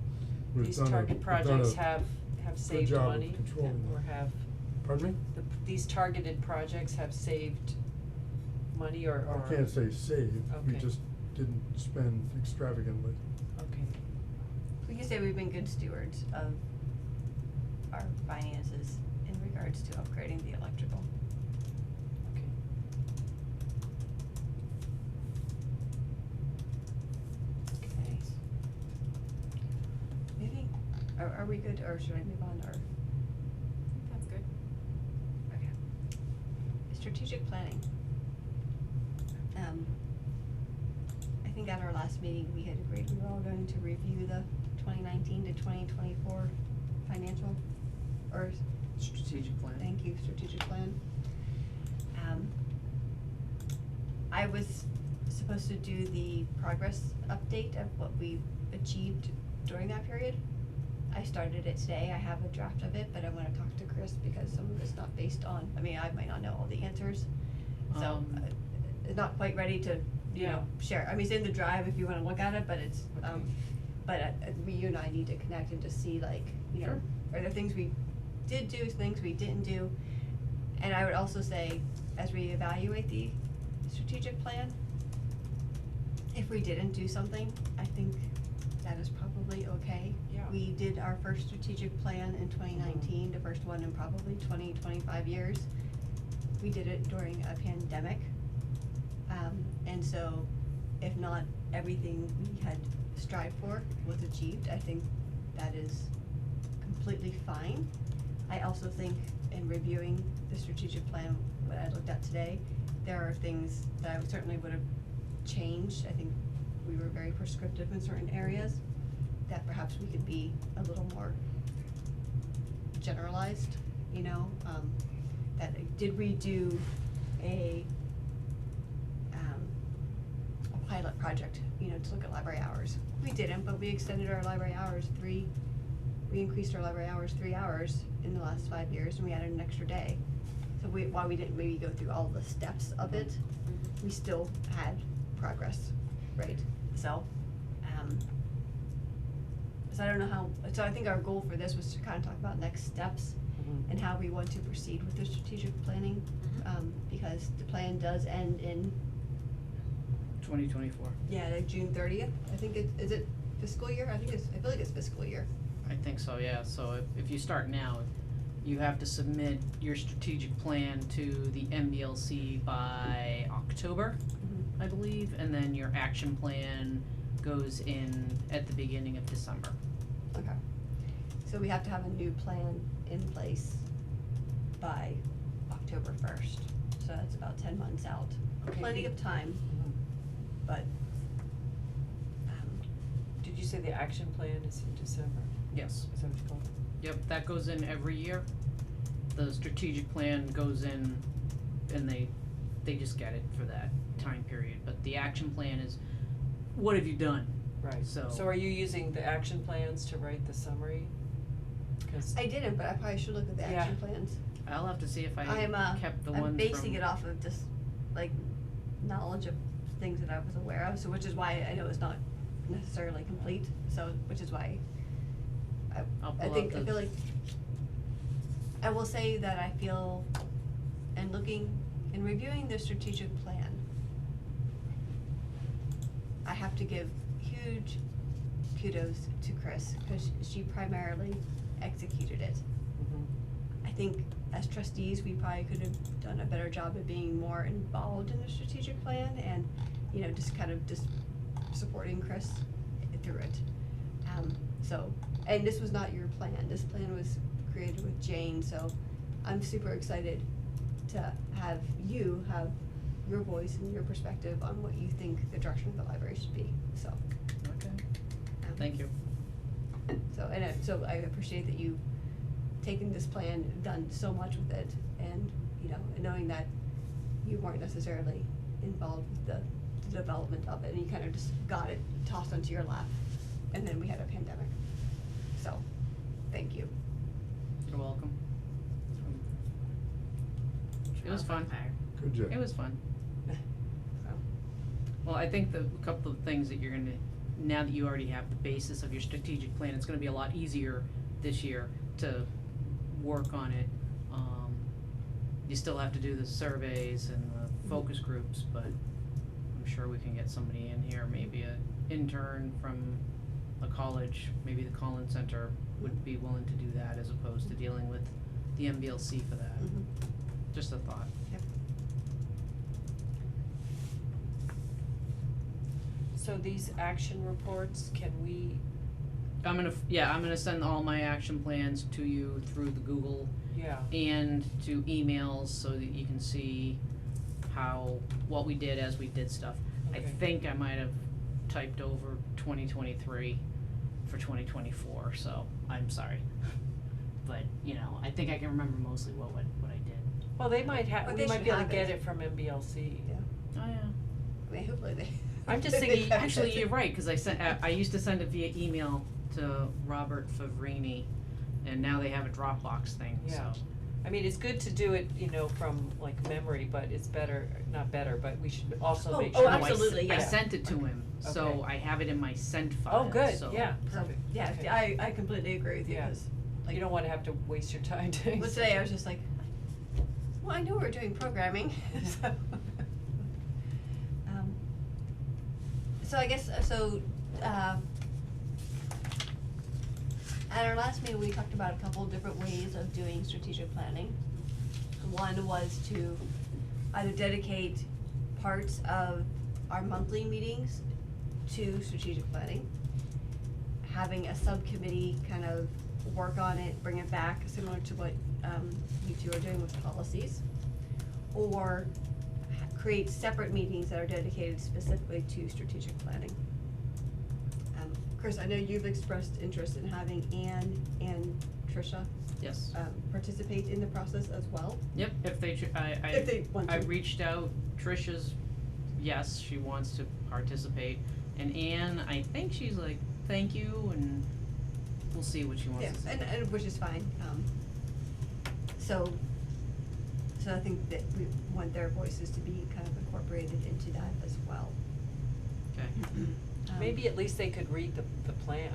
We've These done a- target we've done projects a have good saved job of money, controlling or that. have, Pardon me? these targeted projects have saved money or I can't say save, we Okay. just didn't spend extravagantly. Okay, We can say we've been good stewards of our finances in regards to upgrading the electrical. okay. Okay. Maybe, are we good, or should I move on, or, That's good. okay. Strategic planning. I think at our last meeting, we had agreed we were all going to review the 2019 to 2024 financial, or Strategic plan. thank you, strategic plan. I was supposed to do the progress update of what we achieved during that period. I started it today, I have a draft of it, but I wanna talk to Chris because some of it's not based on, I mean, I might not know all the answers. So, it's not quite ready to, you know, share, I mean, it's in the drive if you wanna look at it, but it's, Okay. but you and I need to connect and just see like, you know, Sure. are there things we did do, things we didn't do? And I would also say, as we evaluate the strategic plan, if we didn't do something, I think that is probably okay. Yeah. We did our first strategic plan in 2019, the first one in probably 25 years. We did it during a pandemic. And so if not everything we had strived for was achieved, I think that is completely fine. I also think in reviewing the strategic plan, what I looked at today, there are things that I certainly would have changed. I think we were very prescriptive in certain areas, that perhaps we could be a little more generalized, you know, did we do a pilot project, you know, to look at library hours? We didn't, but we extended our library hours we increased our library hours 3 hours in the last 5 years, and we added an extra day. So while we didn't maybe go through all the steps of it, we still had progress, right? So, so I don't know how, so I think our goal for this was to kind of talk about next steps and how we want to proceed with the strategic planning, because the plan does end in 2024. yeah, like June 30th. I think is it fiscal year? I feel like it's fiscal year. I think so, yeah, so if you start now, you have to submit your strategic plan to the MBLC by October, I believe, and then your action plan goes in at the beginning of December. Okay. So we have to have a new plan in place by October 1st. So that's about 10 months out. Okay. Plenty of time, but, Did you say the action plan is in December? Yes. Is that what you called it? Yep, that goes in every year. The strategic plan goes in and they just get it for that time period, but the action plan is, what have you done? Right, So- so are you using the action plans to write the summary? 'Cause I didn't, but I probably should look at the action plans. I'll have to see if I I'm kept the ones I'm from. basing it off of just like knowledge of things that I was aware of, so which is why I know it's not necessarily complete, so which is why I'll I pull think, out I the- feel like, I will say that I feel, and reviewing the strategic plan, I have to give huge kudos to Chris, cause she primarily executed it. I think as trustees, we probably could have done a better job of being more involved in the strategic plan and, you know, just kind of just supporting Chris through it. So, and this was not your plan, this plan was created with Jane, so I'm super excited to have you have your voice and your perspective on what you think the direction of the library should be, so. Thank you. So, so I appreciate that you've taken this plan, done so much with it, and, you know, and knowing that you weren't necessarily involved with the development of it, and you kind of just got it tossed onto your lap, and then we had a pandemic. So, thank you. You're welcome. It was fun. Good job. It was fun. So, Well, I think the couple of things that you're gonna, now that you already have the basis of your strategic plan, it's gonna be a lot easier this year to work on it. You still have to do the surveys and the focus groups, but I'm sure we can get somebody in here, maybe an intern from a college, maybe the Collins Center would be willing to do that as opposed to dealing with the MBLC for that. mhm. Just a thought. Yep. So these action reports, can we, I'm gonna send all my action plans to you through the Google yeah, and to emails so that you can see what we did as we did stuff. I Okay. think I might have typed over 2023 for 2024, so I'm sorry. But, you know, I think I can remember mostly what I did. well, they might But we they might should be able to have get it. it from MBLC. Yeah, Oh, yeah. I mean, hopefully they. I'm just they thinking- have Actually, it. you're right, cause I used to send it via email to Robert Favrini, and now they have a Dropbox thing, so. Yeah. I mean, it's good to do it, you know, from like memory, but it's better, not better, but we should also Oh, make oh, sure. No, I s- absolutely, I yeah. sent it to him, so Okay. I have it in my sent file, Oh, good, so. yeah, So, perfect. yeah, Okay. I completely agree with you, Yeah. 'cause, like, You don't wanna have to waste your time doing. well, today I was just like, well, I know we're doing programming, so. So I guess, at our last meeting, we talked about a couple of different ways of doing strategic planning. One was to either dedicate parts of our monthly meetings to strategic planning, having a subcommittee kind of work on it, bring it back, similar to what you two are doing with policies, or create separate meetings that are dedicated specifically to strategic planning. Chris, I know you've expressed interest in having Anne and Tricia Yes. participate in the process as well. Yep, if they, If they want I to. reached out, Tricia's, yes, she wants to participate, and Anne, I think she's like, thank you, and we'll see what she wants Yeah, to say. and which is fine, so I think that we want their voices to be kind of incorporated into that as well. Okay. Maybe at least they could read the plan.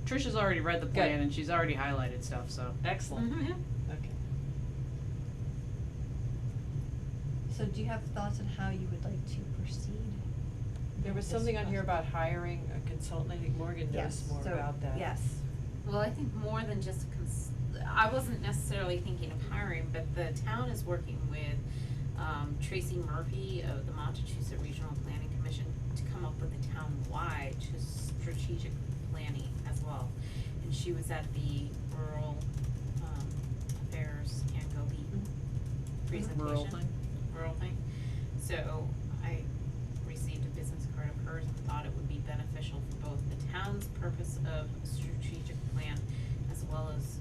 Tricia's already read the plan and she's already highlighted stuff, so. Excellent. Mhm. Okay. So do you have thoughts on how you would like to proceed? There was This something on here process? about hiring a consultant, I think Morgan knows Yes, more so, about that. yes. Well, I think more than just I wasn't necessarily thinking of hiring, but the town is working with Tracy Murphy of the Montechusett Regional Planning Commission to come up with a town-wide strategic planning as well. And she was at the Rural Affairs and Go Beat presentation. Rural thing? Rural thing. So I received a business card of hers and thought it would be beneficial for both the town's purpose of a strategic plan as well as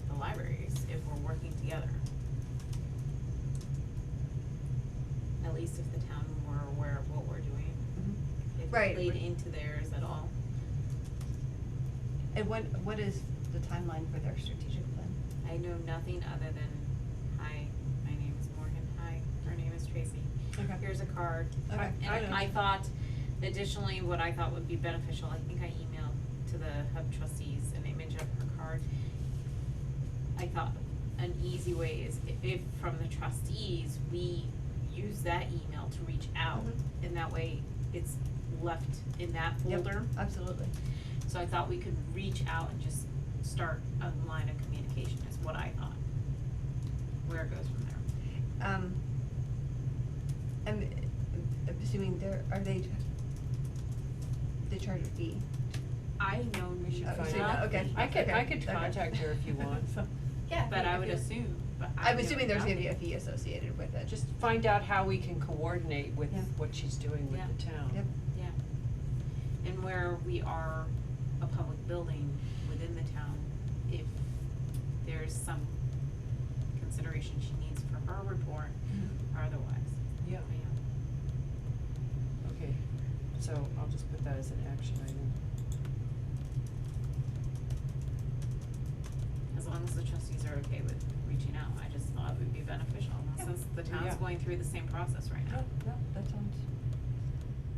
the libraries if we're working together. At least if the town were aware of what we're doing, if Right, it played right. into theirs at all. And what is the timeline for their strategic plan? I know nothing other than, hi, my name is Morgan, hi, her name is Tracy. Okay. Here's a card. Okay. And I thought, additionally, what I thought would be beneficial, I think I emailed to the hub trustees an image of her card. I thought an easy way is if from the trustees, we use that email to reach out, Mhm. and that way it's left in that Yep, folder. absolutely. So I thought we could reach out and just start a line of communication is what I thought. Where it goes from there. I'm assuming they charge a fee. I know We should Oh, find so out. no, okay. I could Okay. contact her if you want. Yeah. But I would assume, but I I'm know assuming there's gonna be a nothing. fee associated with it. Just find out how we can coordinate with Yeah. what she's doing with Yeah. the town. Yep. Yeah. And where we are a public building within the town, if there's some consideration she needs for her report or otherwise. Yeah. Okay, so I'll just put that as an action item. As long as the trustees are okay with reaching out, I just thought it would be beneficial, Yeah. since the town's Yeah. going through the same process right now. Yeah, that sounds.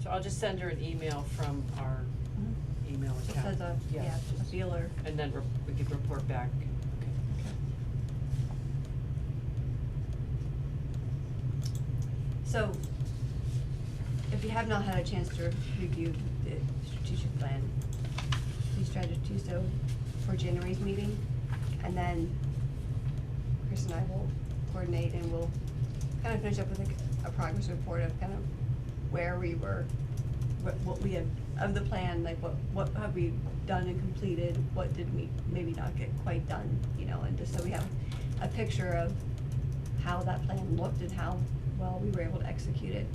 So I'll just send her an email from our email Just account. as a, yeah, a feeler. And then we could report back. Okay. So, if you have not had a chance to review the strategic plan, please try to do so for January's meeting. And then Chris and I will coordinate and we'll kind of finish up with a progress report of kind of where we were, what we have, of the plan, like what have we done and completed, what did we maybe not get quite done, you know, and just so we have a picture of how that plan looked and how well we were able to execute it.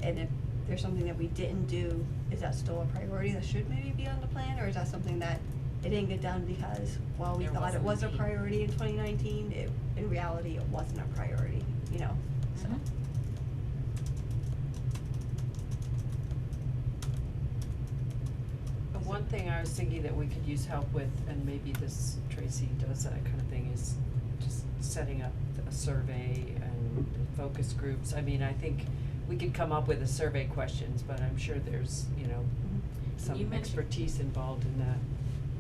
And if there's something that we didn't do, is that still a priority that should maybe be on the plan, or is that something that it didn't get done because, well, we There thought it wasn't a was a need. priority in 2019, in reality, it wasn't a priority, you know, so. Mhm. One thing I was thinking that we could use help with, and maybe this Tracy does that kind of thing, is just setting up a survey and focus groups. I mean, I think we could come up with the survey questions, but I'm sure there's, you know, You some mentioned- expertise involved in that.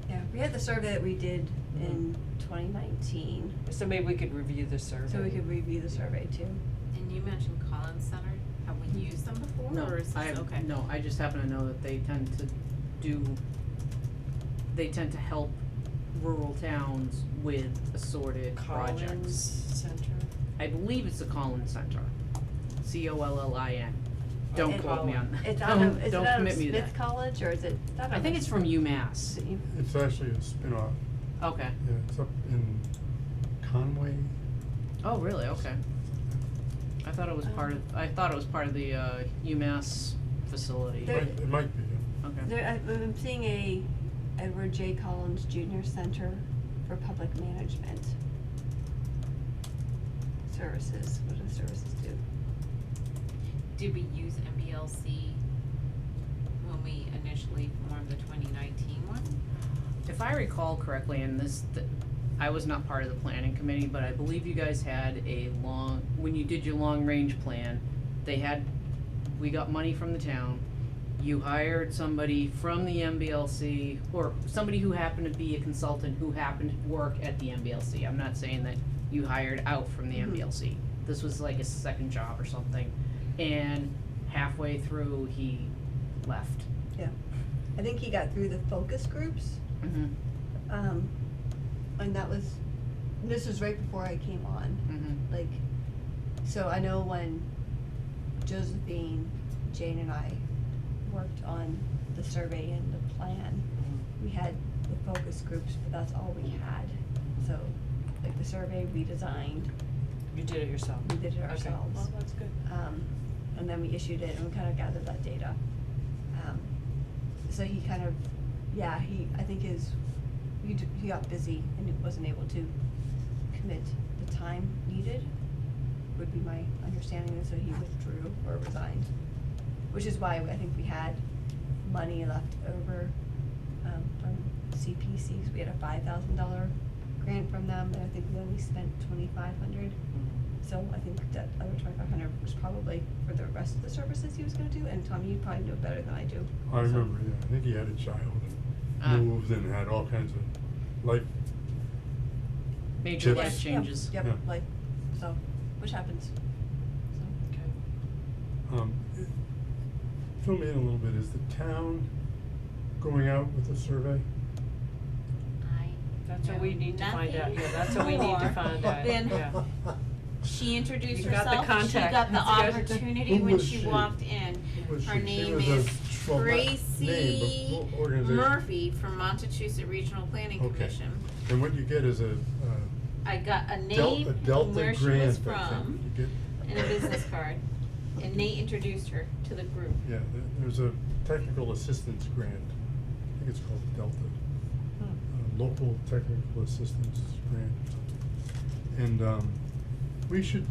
Yeah, we had the survey that we did in 2019, So maybe we could review the survey. so we could review the Yeah. survey too. And you mentioned Collins Center, have we used them before, No, or is this, okay? no, I just happen to know that they tend to help rural towns with assorted projects. Collins Center. I believe it's the Collins Center, Collin. Don't And quote me on that. It's out of, is it Don't out of commit me to Smith that. College, or is it? I think it's from UMass. It's actually a spin-off, Okay. yeah, it's up in Conway. Oh, really? Okay. I thought it was part of the UMass facility. There- It might be, yeah. Okay. There, I'm seeing a Edward J. Collins Junior Center for Public Management Services. What do the services do? Did we use MBLC when we initially formed the 2019 one? If I recall correctly, and I was not part of the planning committee, but I believe you guys had when you did your long-range plan, we got money from the town. You hired somebody from the MBLC, or somebody who happened to be a consultant who happened to work at the MBLC. I'm not saying that you hired out from the Mhm. MBLC. This was like a second job or something. And halfway through, he left. Yeah, I think he got through the focus groups, Mm-hmm. and this was right before I came on. Mm-hmm. Like, so I know when Josephine, Jane and I worked on the survey and the plan, we had the focus groups, but that's all we had. So, like the survey we designed, You did it yourself? we did it Okay. ourselves. Well, that's good. And then we issued it and we kind of gathered that data. So he kind of, yeah, I think he got busy and he wasn't able to commit the time needed, would be my understanding, and so he withdrew or resigned. Which is why I think we had money left over, from CPC, 'cause we had a $5,000 grant from them, and I think we only spent $2,500. So I think that other $2,500 was probably for the rest of the services he was gonna do, and Tom, you probably know better than I do. I So- remember, yeah, I think he had a child Ah. and moved and had all kinds of life, Major Tips. life changes. Yep, Yeah. like, so, which happens, so. Okay. Fill me in a little bit, is the town going out with a survey? That's what we need to find out, Nothing yeah, that's what we need to more find out, than- yeah. She introduced You got the herself, she contact. got the That's good. opportunity Who when was she she? walked in. Who was Her she? She name was a- is well, not Tracy name, but organization. Murphy from Montechusett Regional Planning Okay. Commission. And what you get is a I got a name Delta and where she was grant, I think. from You get, and a business card. And Nate introduced her to the group. Yeah, there's a technical assistance grant, I think it's called Delta, local technical assistance grant or something. And, we should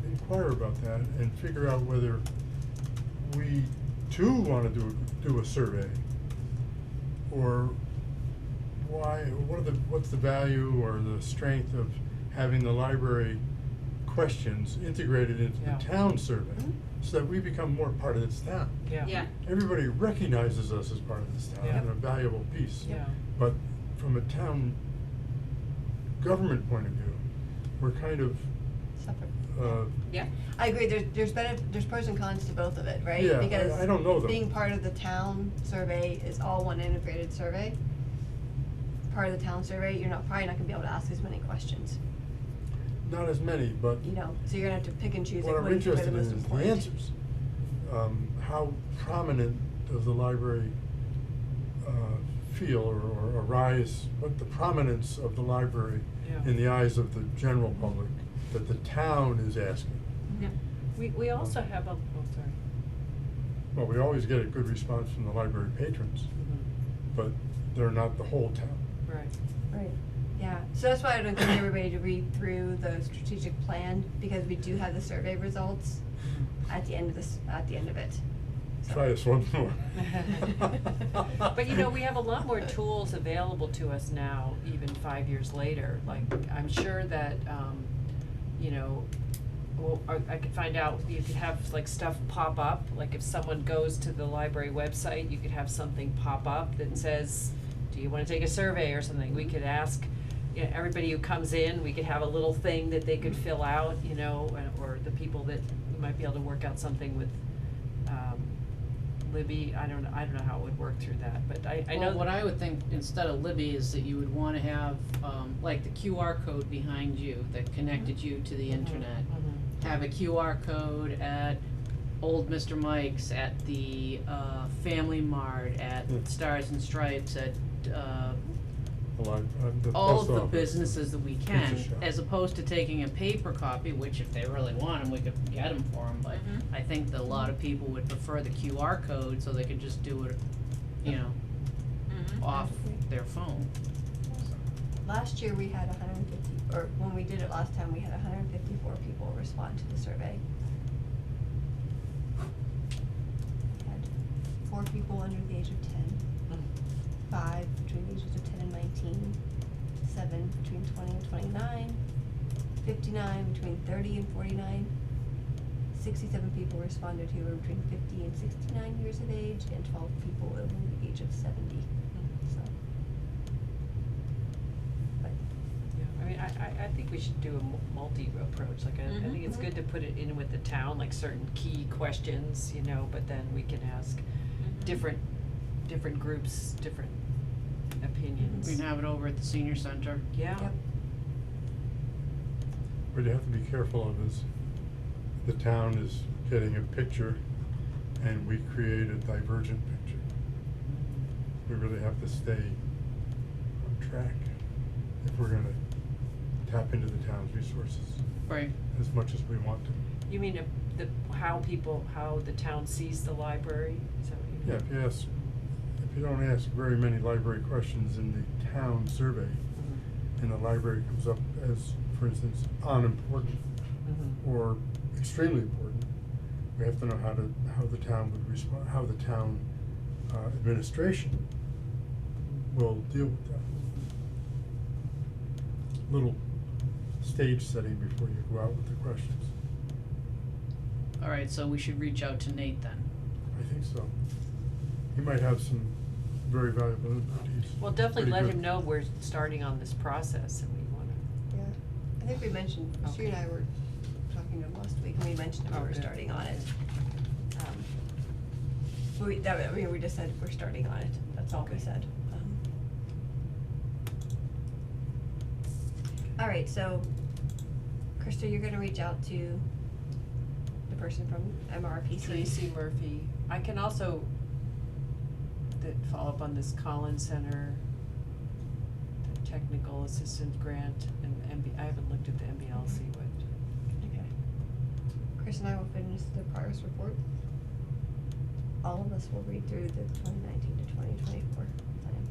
inquire about that and figure out whether we too wanna do a survey. Or what's the value or the strength of having the library questions integrated into Yeah. the town survey, so that we become more part of this town. Yeah. Everybody recognizes us as part of this town Yeah. and a valuable piece. Yeah. But from a town government point of view, we're kind of, Separate. Yeah. I agree, there's pros and cons to both of it, right? Yeah, Because I don't know them. being part of the town survey is all one integrated survey. Part of the town survey, you're probably not gonna be able to ask as many questions, not as many, but you know, so you're gonna have to pick and choose like what I'm what you think are the interested in most is the important. answers. How prominent does the library feel or arise, what the prominence of the library Yeah. in the eyes of the general public that the town is asking? Yeah. We also have sorry. Well, we always get a good response from the library patrons, but they're not the whole town. Right. Right, yeah, so that's why I'd encourage everybody to read through the strategic plan, because we do have the survey results at the end of it. So- Try us once more. But you know, we have a lot more tools available to us now, even 5 years later. Like, I'm sure that, you know, well, I could find out, you could have like stuff pop up, like if someone goes to the library website, you could have something pop up that says, do you wanna take a survey or something? We could ask, you know, everybody who comes in, we could have a little thing that they could fill out, you know, or the people that, we might be able to work out something with, Libby, I don't know how it would work through that, but I know. Well, what I would think instead of Libby is that you would wanna have, like the QR code behind you that connected you to the internet. Have a QR code at Old Mr. Mike's, at the, Family Mart, at Stars and Stripes, at, The all post of the office, businesses that we can, pizza shop. as opposed to taking a paper copy, which if they really want them, we could get them for them, but I think that a lot of people would prefer the QR code so they could just do it, you know, off their phone. Last year, we had 150, or when we did it last time, we had 154 people respond to the survey. We had 4 people under the age of 10, 5 between the ages of 10 and 19, 7 between 20 and 29, 59 between 30 and 49, 67 people responded who were between 50 and 69 years of age, and 12 people over the age of 70, so. But Yeah, I mean, I think we should do a multi-approach, like, I think it's good to put it in with the town, like certain key questions, you know, but then we can ask different groups, different opinions. We can have it over at the senior center. Yeah. Yep. What you have to be careful of is the town is getting a picture and we create a divergent picture. We really have to stay on track if we're gonna tap into the town's resources Right. as much as we want to. You mean how the town sees the library, is that what you Yeah, mean? if you don't ask very many library questions in the town survey, and the library comes up as, for instance, unimportant or extremely important, we have to know how the town would respond, how the town administration will deal with that. Little stage setting before you go out with the questions. Alright, so we should reach out to Nate then. I think so. He might have some very valuable input. He's Well, definitely pretty let good. him know we're starting on this process and we wanna. yeah, I think we mentioned, she and I were talking to him last week, and we mentioned that we were Okay. starting on it. But we just said we're starting on it, that's all we Okay. said. Alright, so, Krista, you're gonna reach out to the person from MRPC. Tracy Murphy. I can also follow up on this Collins Center, the technical assistance grant, and I haven't looked at the MBLC, but. Okay. Chris and I will finish the progress report. All of us will read through the 2019 to 2024 plan.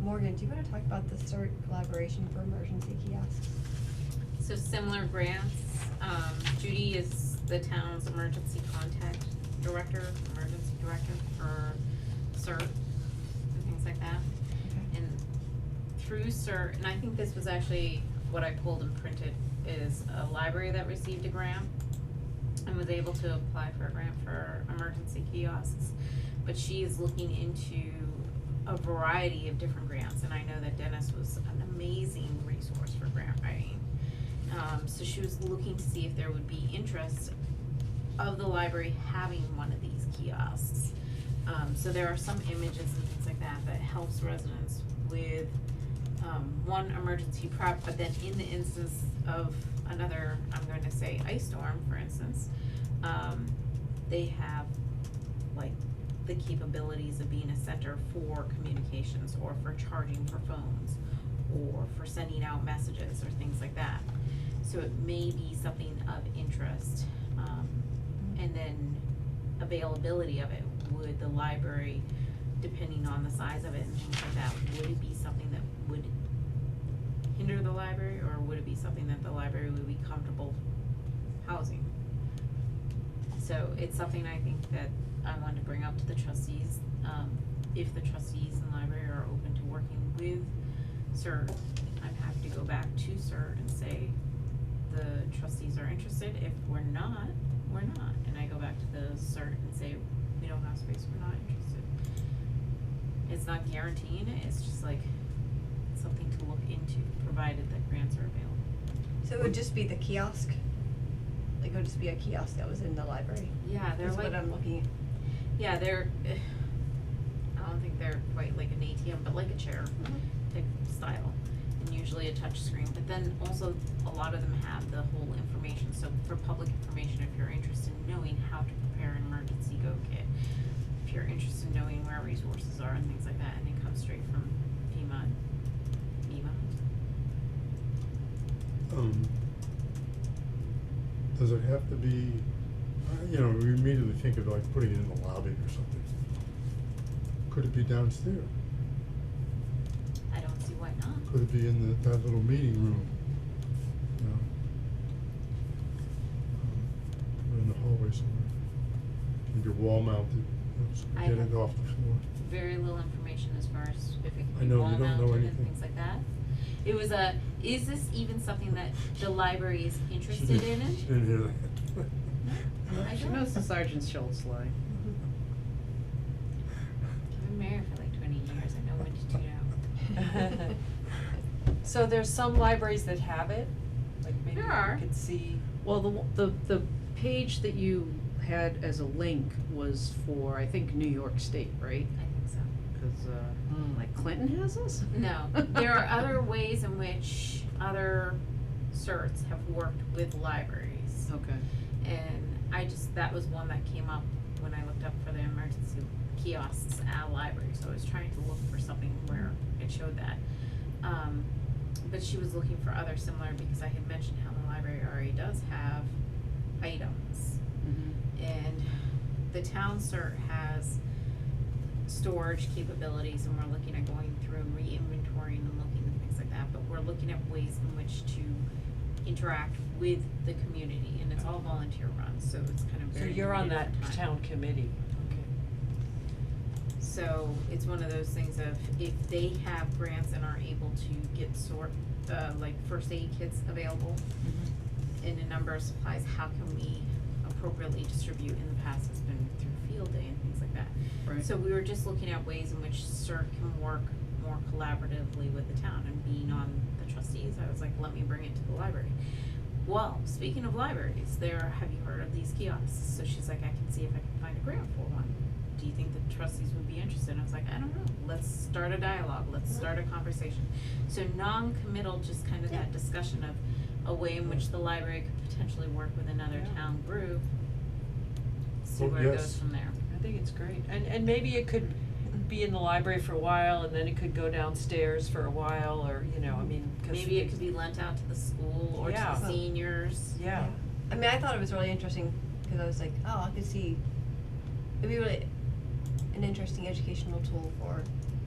Morgan, do you wanna talk about the CERT collaboration for emergency kiosks? So similar grants, Judy is the town's emergency contact director, emergency director for CERT and things like that. Okay. And through CERT, and I think this was actually what I pulled and printed, is a library that received a grant and was able to apply for a grant for emergency kiosks. But she is looking into a variety of different grants, and I know that Dennis was an amazing resource for grant writing. So she was looking to see if there would be interest of the library having one of these kiosks. So there are some images and things like that that helps residents with, one, emergency prep, but then in the instance of another, I'm going to say ice storm, for instance, they have like the capabilities of being a center for communications or for charging for phones or for sending out messages or things like that. So it may be something of interest, and then availability of it. Would the library, depending on the size of it and things like that, would it be something that would hinder the library, or would it be something that the library would be comfortable housing? So it's something I think that I wanted to bring up to the trustees. If the trustees and library are open to working with CERT, I'm happy to go back to CERT and say the trustees are interested. If we're not, we're not. And I go back to the CERT and say, we don't have space, we're not interested. It's not guaranteeing it, it's just like something to look into, provided that grants are available. So it would just be the kiosk? Like it would just be a kiosk that was in the library? Yeah, they're Is like, what I'm looking at. yeah, they're, I don't think they're quite like an ATM, but like a chair type style, and usually a touch screen. But then also a lot of them have the whole information, so for public information, if you're interested in knowing how to prepare an emergency go kit, if you're interested in knowing where resources are and things like that, and it comes straight from FEMA. Does it have to be, you know, we immediately think of like putting it in the lobby or something. Could it be downstairs? I don't see why not. Could it be in that little meeting room? You know? Or in the hallway somewhere? Maybe wall mounted, you know, so I get have it off the floor. Very little information as far as if it I can be know, you wall don't know mounted and anything. things like that. It was a, is this even something that the library is interested in it? She didn't hear that. I She don't- knows the Sergeant Schultz line. I've been married for like 20 years, I know when to tune out. So there's some libraries that have it, like maybe There are. you could see. Well, the page that you had as a link was for, I think, New York State, right? I think so. Cause, like Clinton has this? No, there are other ways in which other certs have worked with libraries. Okay. And I just, that was one that came up when I looked up for the emergency kiosks at a library, so I was trying to look for something where it showed that. But she was looking for other similar, because I had mentioned how the library already does have items. Mm-hmm. And the town cert has storage capabilities, and we're looking at going through and re-inventorying and looking at things like that, but we're looking at ways in which to interact with the community, and it's all volunteer run, so it's kind of So very you're on that limited time. town committee, okay. So it's one of those things of, if they have grants and are able to get like first aid kits available in a number of supplies, how can we appropriately distribute? In the past, it's been through field day and things like that. Right. So we were just looking at ways in which CERT can work more collaboratively with the town, and being on the trustees, I was like, let me bring it to the library. Well, speaking of libraries, have you heard of these kiosks? So she's like, I can see if I can find a grant for one. Do you think the trustees would be interested? And I was like, I don't know, let's start a dialogue, let's start a conversation. So non-committal, just kind of that discussion of a way in which the library could potentially work with another Yeah. town group. See Well, where it yes. goes from there. I think it's great, and maybe it could could be in the library for a while and then it could go downstairs for a while, or, you know, I mean, 'cause Maybe it could be lent out to the school or to Yeah. the seniors. Yeah, I mean, I thought it was really interesting, cause I was like, oh, I could see, it'd be really an interesting educational tool for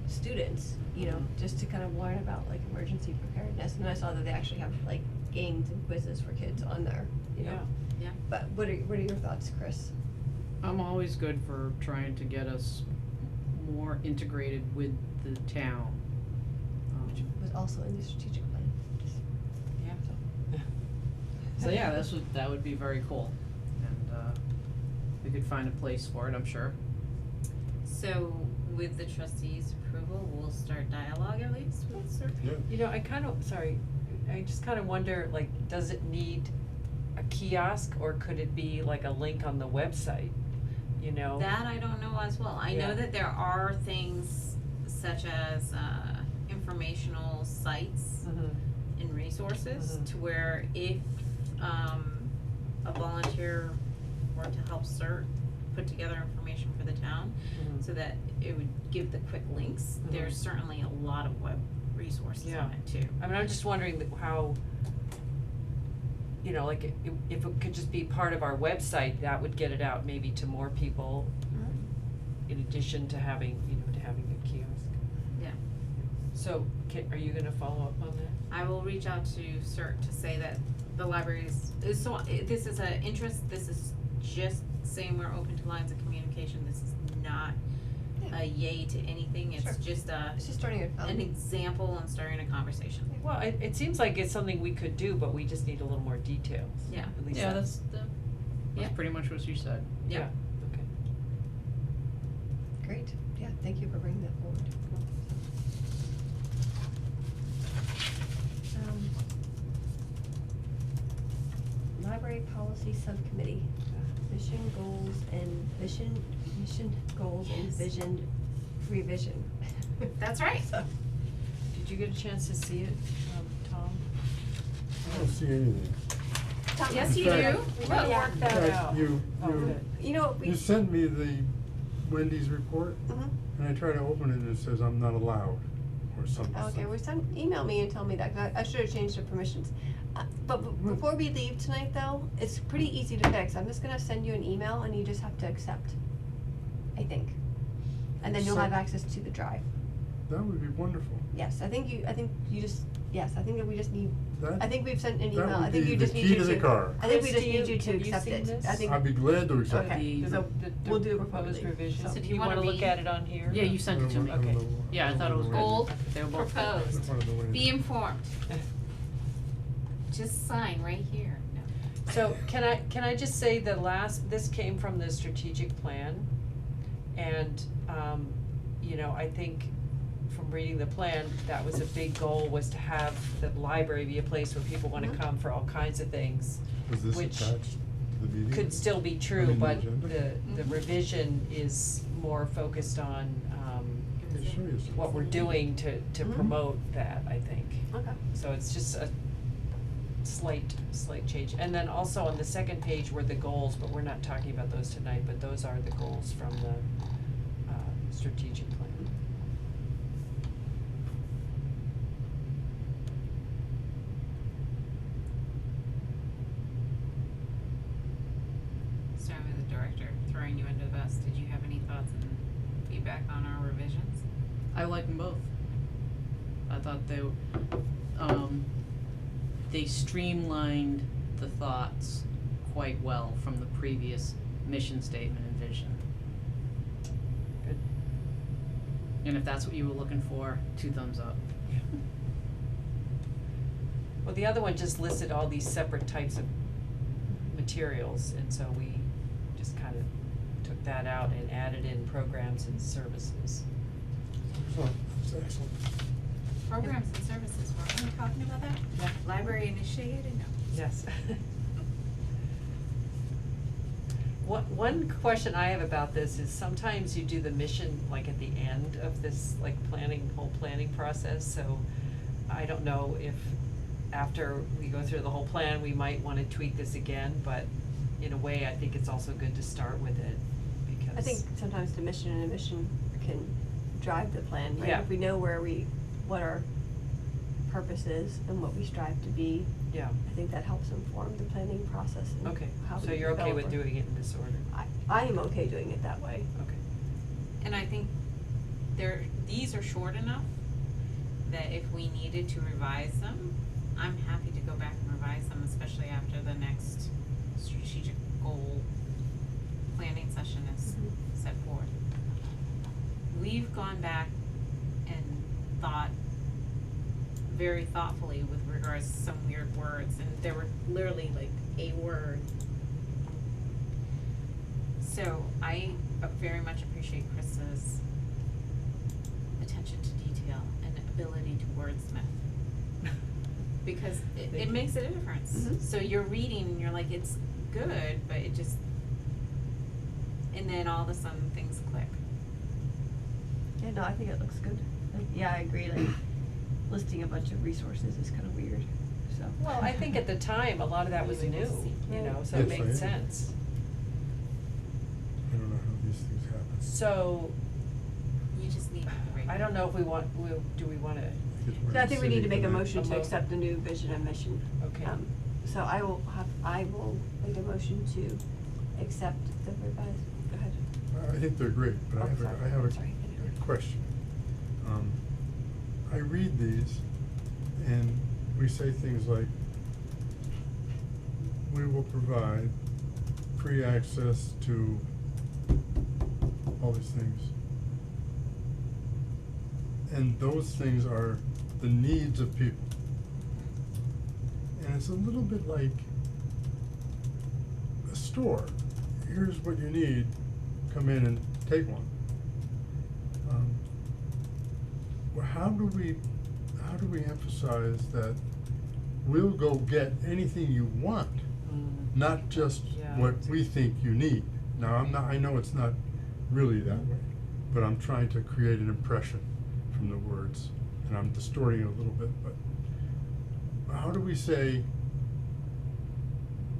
students, you know, just to kind of learn about like emergency preparedness, and I saw that they actually have like games and quizzes for kids on there, you know. Yeah. But what are your thoughts, Chris? I'm always good for trying to get us more integrated with the town. Which was also in the strategic plan, just, yeah. So yeah, that would be very cool, and we could find a place for it, I'm sure. So with the trustees' approval, we'll start dialogue at least with certain. Yeah, You know, I just kinda wonder, like, does it need a kiosk, or could it be like a link on the website, you know? That I don't know as well. I know Yeah. that there are things such as informational sites Mhm. and resources Mhm. to where if a volunteer were to help put together information for the town, Mhm. so that it would give the quick links, Mhm. there's certainly a lot of web resources Yeah. on it too. I mean, I'm just wondering how, you know, like, if it could just be part of our website, that would get it out maybe to more people, in addition to having, you know, to having a kiosk. Yeah. So, are you gonna follow up on that? I will reach out to CERT to say that the libraries, this is a interest, this is just saying we're open to lines of communication, this is not Yeah. a yay to anything, it's Sure. just It's just starting an example and starting a conversation. Well, it seems like it's something we could do, but we just need a little more details. Yeah. At least Yeah, that's, Yeah. pretty much what you said. Yeah. okay. Great, yeah, thank you for bringing that forward. Library Policy Subcommittee, mission goals and mission goals and vision revision. That's right. So, Did you get a chance to see it, Tom? I don't see anything. Yes, In you fact- do. We gotta Look. work In that fact, out. you Okay. you know, we. you sent me the Wendy's report, Mhm. and I try to open it and it says I'm not allowed, or something. Okay, well, email me and tell me that, 'cause I should have changed the permissions. But before we leave tonight though, it's pretty easy to fix. I'm just gonna send you an email and you just have to accept, I think. And then you'll have access to the drive. That would be wonderful. Yes, I think you just, yes, I think that we just need, That, I think we've sent an email, that I would think be you the just need key you to the car. I think we Chris, just do need you- you to have you accept seen it. this? I think. I'd be glad to accept it. Okay, The- so The we'll do it before we proposed leave. revisions, So do do you you wanna wanna look be- at it on here? Yeah, you sent it to me. Okay. Yeah, I thought it was Gold. they were both. Proposed. I don't know Be anything. informed. Just sign right here. No. So can I just say this came from the strategic plan, and, you know, I think from reading the plan, that was a big goal, was to have the library be a place where people wanna Mhm. come for all kinds of things. Was this which attached to the meeting? Could still be true, the but agenda? the Mhm. revision is more focused on, Let me show you something. what we're doing to Mhm. promote that, I think. Okay. So it's just a slight change. And then also on the second page were the goals, but we're not talking about those tonight, but those are the goals from the strategic plan. Starting with the director, throwing you under the bus, did you have any thoughts and feedback on our revisions? I like them both. I thought they streamlined the thoughts quite well from the previous mission statement and vision. Good. And if that's what you were looking for, 2 thumbs up. Well, the other one just listed all these separate types of materials, and so we just kind of took that out and added in programs and services. Excellent, that's excellent. Programs and services, weren't we talking about that? Yeah. Library initiated, no. Yes. One question I have about this is sometimes you do the mission like at the end of this like whole planning process, so I don't know if after we go through the whole plan, we might wanna tweak this again, but in a way, I think it's also good to start with it, because. I think sometimes the mission and a mission can drive the plan, right? Yeah. If we know what our purpose is and what we strive to be, Yeah, I think that helps inform the planning process and okay, how we so you're okay with develop our- doing it in this order? I am okay doing it that way. Okay. And I think these are short enough that if we needed to revise them, I'm happy to go back and revise them, especially after the next strategic goal planning session is Mhm. set forth. We've gone back and thought very thoughtfully with regards to some weird words, and there were literally like a word. So I very much appreciate Chris's attention to detail and ability to wordsmith. Because it makes a difference. Mhm. So you're reading and you're like, it's good, but it just, and then all of a sudden things click. Yeah, no, I think it looks good. Like, yeah, I agree, like, listing a bunch of resources is kinda weird, so. Well, I think at the time, a lot of that was We will new, see. you know, so it Yes, I made am. sense. I don't know how these things happen. So, You just need to break. I don't know if do we wanna, Because we're So I in think we the need to city make a tonight. motion to mo- accept the new vision and mission. Okay. So I will make a motion to accept the revised, go ahead. I think they're great, but Oh, sorry. I have a Sorry. question. I read these and we say things like, we will provide free access to all these things. And those things are the needs of people. And it's a little bit like a store. Here's what you need, come in and take one. Well, how do we emphasize that we'll go get anything you want, not just Yeah. what we think you need? Now, I know it's not really that way, but I'm trying to create an impression from the words, and I'm distorting it a little bit, but how do we say,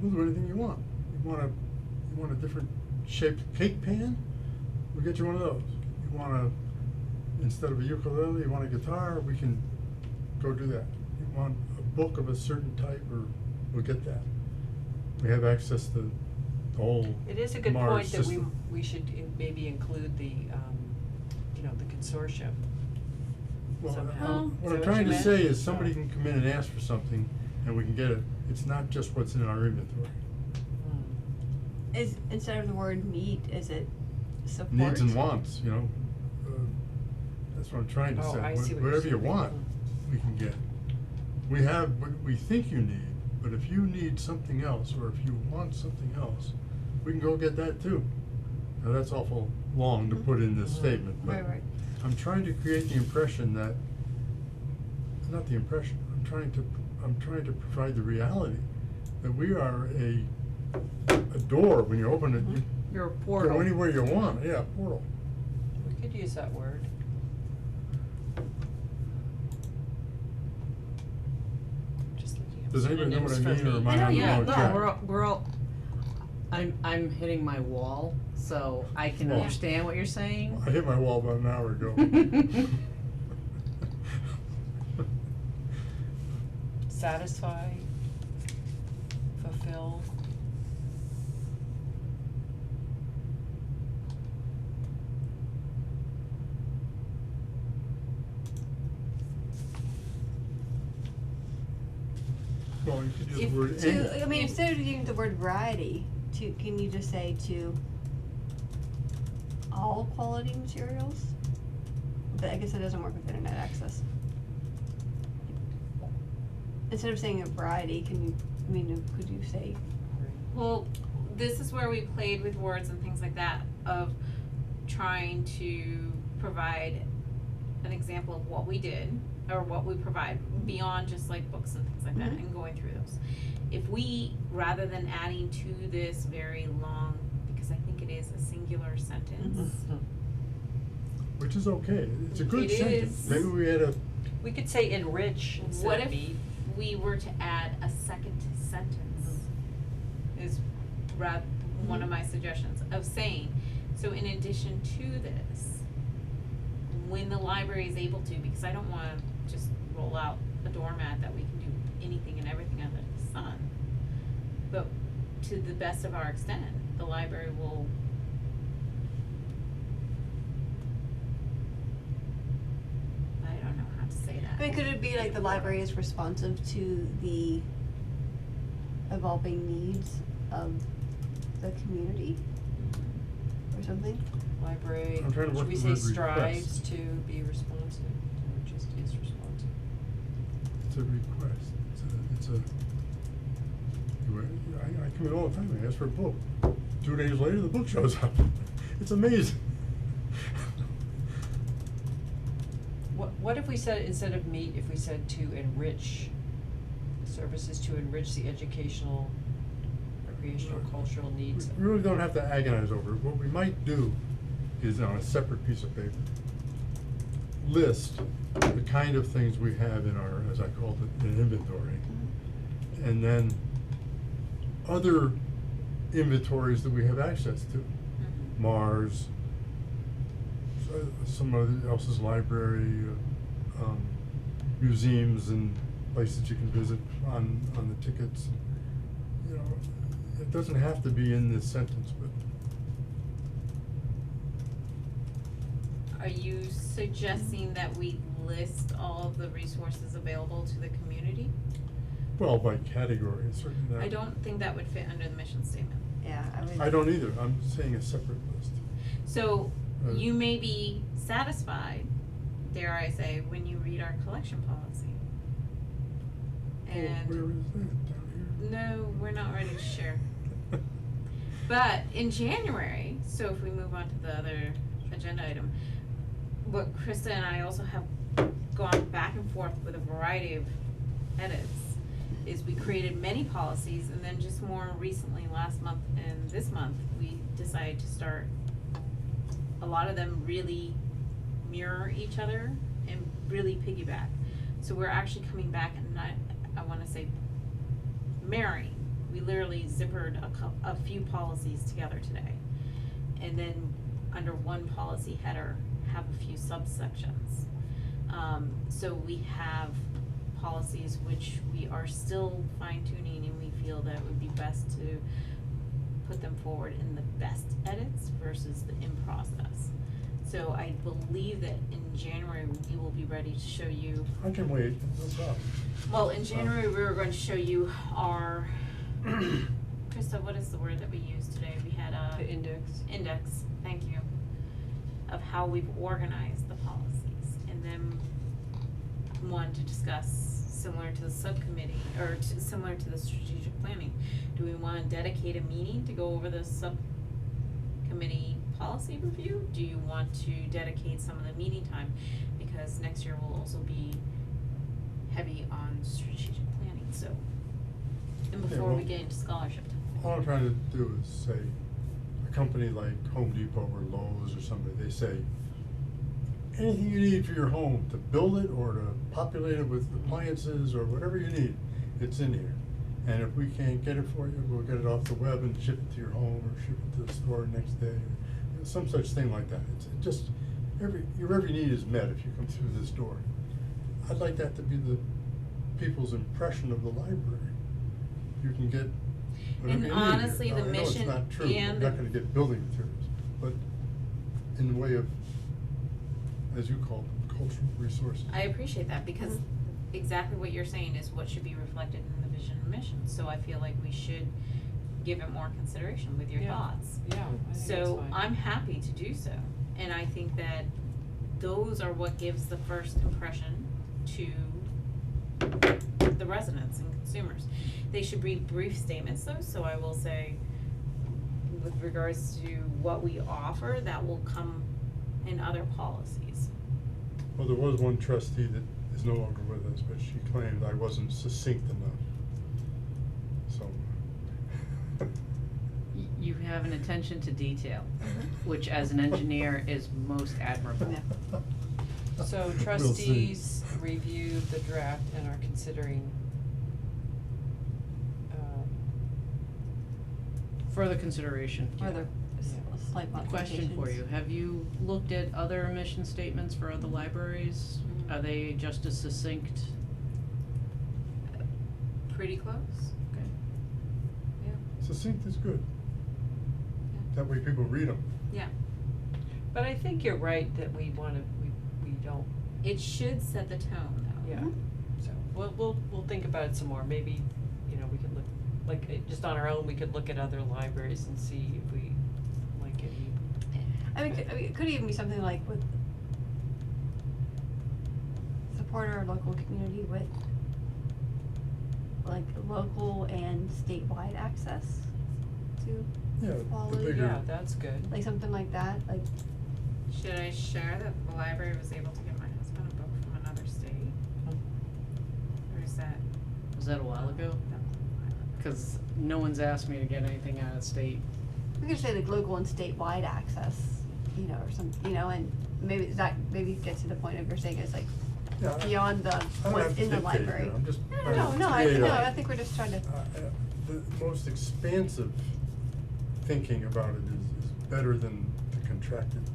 we'll do anything you want? You want a different shaped cake pan? We'll get you one of those. You want instead of a ukulele, you want a guitar, we can go do that. You want a book of a certain type, or we'll get that. We have access to the whole it is a good Mars point that system. we should maybe include the, you know, the consortium. Well, somehow. what Is I'm that trying you to meant? say is somebody can come in and ask for something and we can get it. It's not just what's in our inventory. Is, instead of the word need, is it support? Needs and wants, you know. That's what I'm trying to Oh, say. I see what you're Whatever you saying. want, we can get. We have what we think you need, but if you need something else, or if you want something else, we can go get that too. Now, that's awful long to put in this Mhm. statement, but Right. I'm trying to create the impression that, not the impression, I'm trying to provide the reality that we are a door. When you open it, you You're a portal. go anywhere you want, yeah, portal. We could use that word. Just looking up Does anybody know what I synonyms for mean, or am I I know, on the yeah, wrong no, track? we're all, I'm hitting my wall, so I can Well, understand what you're saying. I hit my wall about an hour ago. Satisfy, fulfill. Well, you could use the If- word To, I any. mean, instead of using the word variety, can you just say to all quality materials? But I guess that doesn't work with internet access. Instead of saying a variety, could you say, Well, this is where we played with words and things like that, of trying to provide an example of what we did, or what we provide, beyond just like books and things like that, Mhm. and going through those. If we, rather than adding to this very long, because I think it is a singular sentence, Which is okay, it's a good It sentence. is. Maybe we had a, We could say enrich what instead if of meet. we were to add a second sentence? Is one of my suggestions of saying, so in addition to this, when the library is able to, because I don't wanna just roll out a doormat that we can do anything and everything under the sun. But to the best of our extent, the library will I don't know how to say that. I mean, could it be like the library is responsive to the evolving needs of the community or something? Library, I'm trying to work should we the say word strives request. to be responsive, or just is responsive? It's a request, it's a, I come in all the time, I ask for a book, 2 days later, the book shows up, it's amazing. What if we said, instead of meet, if we said to enrich, services to enrich the educational, recreational, cultural needs? We really don't have to agonize over it. What we might do is on a separate piece of paper, list the kind of things we have in our, as I called it, an inventory. And then other inventories that we have access to. Mhm. Mars, somebody else's library, museums and places you can visit on the tickets. You know, it doesn't have to be in this sentence, but Are you suggesting that we list all of the resources available to the community? well, by category, it's certainly not. I don't think that would fit under the mission statement. Yeah, I would. I don't either. I'm saying a separate list. So, Uh, you may be satisfied, dare I say, when you read our collection policy. And Oh, where is that? Down no, we're not ready to share. here? But in January, so if we move on to the other agenda item, what Krista and I also have gone back and forth with a variety of edits, is we created many policies, and then just more recently, last month and this month, we decided to start, a lot of them really mirror each other and really piggyback. So we're actually coming back and not, I wanna say, marrying. We literally zippered a few policies together today. And then under one policy header, have a few subsections. So we have policies which we are still fine tuning, and we feel that it would be best to put them forward in the best edits versus the in process. So I believe that in January, we will be ready to show you, I can wait, no problem. well, in January, we were going to show you our, Krista, what is the word that we used today? We had a. The index. Index, thank you, of how we've organized the policies. And then one to discuss, similar to the subcommittee, or similar to the strategic planning. Do we wanna dedicate a meeting to go over the subcommittee policy review? Do you want to dedicate some of the meeting time? Because next year will also be heavy on strategic planning, so. And Okay, before we well, get into scholarship. All I'm trying to do is say, a company like Home Depot or Lowe's or somebody, they say, anything you need for your home, to build it or to populate it with appliances or whatever you need, it's in here. And if we can't get it for you, we'll get it off the web and ship it to your home or ship it to the store next day, or some such thing like that. It's just, your every need is met if you come through this door. I'd like that to be the people's impression of the library. You can get whatever And you need here. honestly, Now, the I know mission it's not true, and you're the- not gonna get building materials, but in the way of, as you call them, cultural resources. I appreciate that, because exactly what you're saying is what should be reflected in the vision and mission, so I feel like we should give it more consideration with your Yeah. thoughts. Yeah, I think that's So fine. I'm happy to do so, and I think that those are what gives the first impression to the residents and consumers. They should be brief statements though, so I will say, with regards to what we offer, that will come in other policies. Well, there was one trustee that is no longer with us, but she claimed I wasn't succinct enough, so. You have an attention to detail, which as an engineer is most admirable. Yeah. So We'll see. trustees reviewed the draft and are considering, Further consideration. Further. slight Question modifications. for you, have you looked at other mission statements for other libraries? Mhm. Are they just as succinct? Pretty close. Okay. Succinct is good. That way people read them. Yeah. But I think you're right that we don't, It should set the tone though. yeah, Mhm. so we'll think about it some more, maybe, we could look, just on our own, we could look at other libraries and see if we like any. I mean, it could even be something like with support our local community with like local and statewide access to Yeah, quality. the bigger. Yeah, that's good. Like something like that, like, Should I share that the library was able to get my husband a book from another state? Or is that? Was that a while ago? That was a while ago. Cause no one's asked me to get anything out of state. we could say like local and statewide access, or some, and maybe that, maybe get to the point of you're saying it's like Yeah, beyond the, I don't what's have to in the dictate library. here. I'm just No, trying no, to no, create a- I think we're just trying to, The most expansive thinking about it is better than the contracted thinking.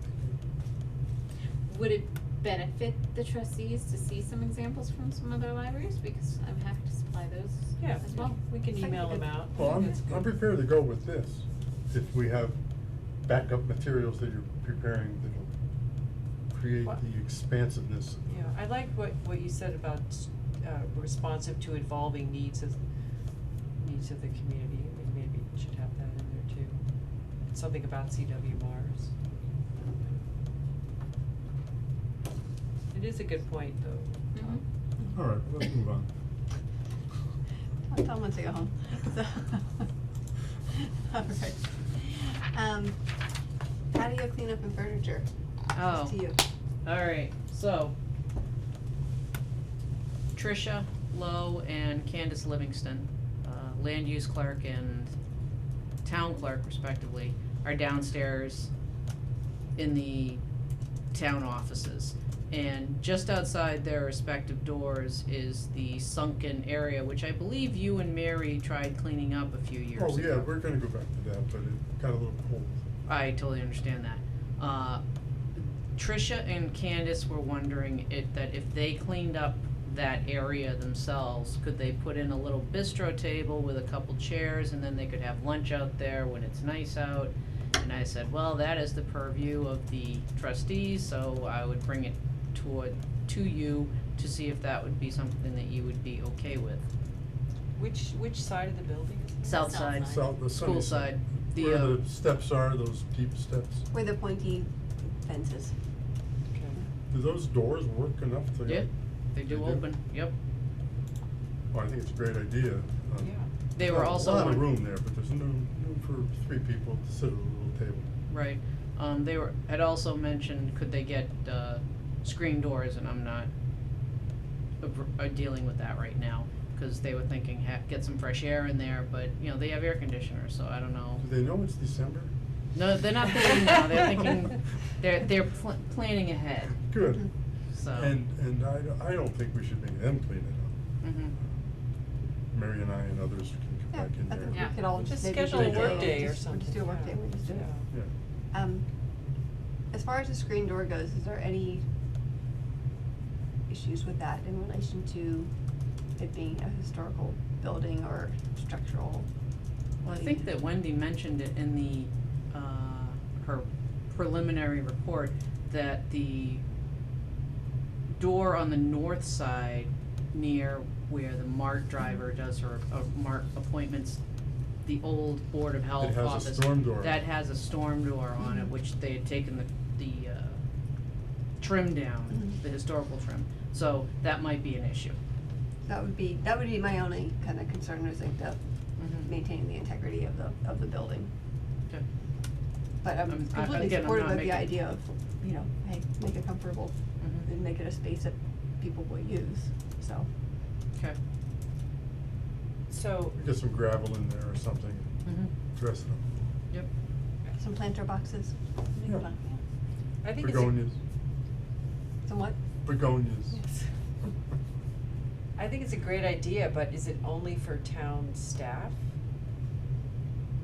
Would it benefit the trustees to see some examples from some other libraries? Because I'm happy to supply those Yeah, as well. we can Second email them good. out. Well, That's good. I'm prepared to go with this, if we have backup materials that you're preparing that'll create What? the expansiveness. Yeah, I like what you said about, responsive to evolving needs of the community. I mean, maybe we should have that in there too. Something about CW Mars. It is a good point, though, Tom. Mhm. All right, let's move on. Tom wants to go home, so. Alright. Patio cleanup and furniture, Oh. it's to you. Alright, so Tricia Lowe and Candace Livingston, land use clerk and town clerk respectively, are downstairs in the town offices. And just outside their respective doors is the sunken area, which I believe you and Mary tried cleaning up a few years Oh, ago. yeah, we're gonna go back to that, but it got a little cold. I totally understand that. Tricia and Candace were wondering that if they cleaned up that area themselves, could they put in a little bistro table with a couple chairs and then they could have lunch out there when it's nice out? And I said, well, that is the purview of the trustees, so I would bring it to you to see if that would be something that you would be okay with. Which side of the building is that? South South side, side. South, the sunny school side, Where the steps are, those deep steps. Where the pointy fences. Okay. Do those doors work enough to? Yeah, they do They do? open, yep. Well, I think it's a great idea. Yeah. They were also A lot of won- room there, but there's no room for 3 people to sit at a little table. Right, they had also mentioned, could they get, screen doors, and I'm not dealing with that right now, cause they were thinking, get some fresh air in there, but, they have air conditioners, so I don't know. Do they know it's December? No, they're not thinking now, they're thinking, they're planning ahead, Good. so. And I don't think we should make them clean it up. Mhm. Mary and I and others can Yeah, come back in I there. think Yeah. we could all Just just maybe schedule do a it work and day or just- we'll just do a work day, we'll just do it. Yeah. As far as the screen door goes, is there any issues with that in relation to it being a historical building or structural? Well, I think that Wendy mentioned it in the, her preliminary report, that the door on the north side near where the MART driver does her, MART appointments, the old Board of Health It has a office. storm door. That has a storm door on it, which they had taken the trim down, Mhm. the historical trim, so that might be an issue. That would be my only kind of concern, is like the maintaining the integrity of the building. Okay. But I'm completely again, I'm supportive not of the making- idea of, hey, make it comfortable Mhm. and make it a space that people will use, so. Okay. So, Get some gravel in there or something, Mhm. dress it up. Yep. Some planter boxes, make Yeah. it fun, yeah. I think Begonias, Somewhat? begonias. Yes. I think it's a great idea, but is it only for town staff?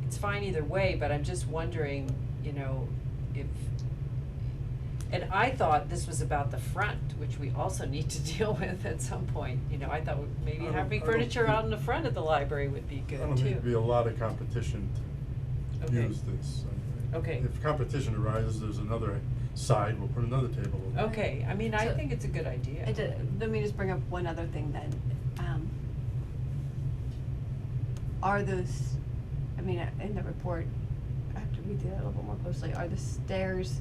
It's fine either way, but I'm just wondering, you know, if, and I thought this was about the front, which we also need to deal with at some point, you know, I thought maybe I don't- having I don't furniture think- out in the front of the library would be good I don't think there'd be too. a lot of competition to Okay. use this. Okay. If competition arises, there's another side, we'll put another table over. Okay, I mean, I So- think it's a good idea. Let me just bring up one other thing then. Are those, I mean, in the report, I have to read that a little bit more closely, are the stairs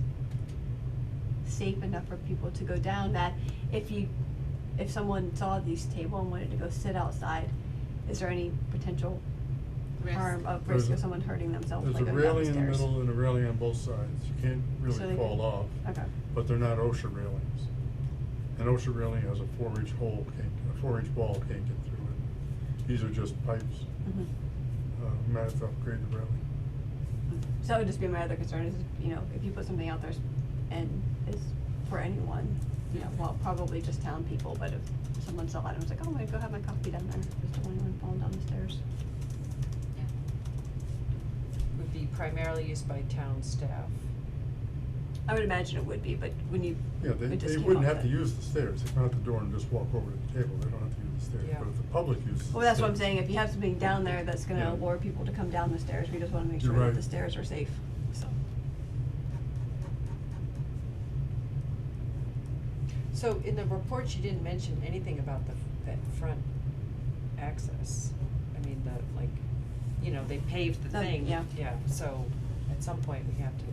safe enough for people to go down that if someone saw these table and wanted to go sit outside, is there any potential Risk. harm of There's risk a- of someone hurting themselves by There's a going down the railing in the stairs? middle and a railing on both sides, you can't So really they fall can- off, Okay, but they're not OSHA railings. An OSHA railing has a 4-inch hole, a 4-inch ball can't get through it. These are just pipes, mhm. Might have to upgrade the railing. So that would just be my other concern is, you know, if you put something out there and it's for anyone, you know, well, probably just town people, but if someone saw it and was like, oh, I'm gonna go have my coffee down there, just don't want anyone falling down the stairs. Yeah. Would be primarily used by town staff. I would imagine it would be, but when you, Yeah, it just they came wouldn't up have to that- use the stairs, they come out the door and just walk over to the table, they don't have to use the stairs, Yeah. but if the public uses the Well, that's what I'm stairs- saying, if you have something down there that's Yeah. gonna lure people to come down the stairs, we just wanna make You're sure that right. the stairs are safe, so. So in the report, you didn't mention anything about that front access. I mean, you know, they paved the Oh, thing. yeah. Yeah, so at some point we have to,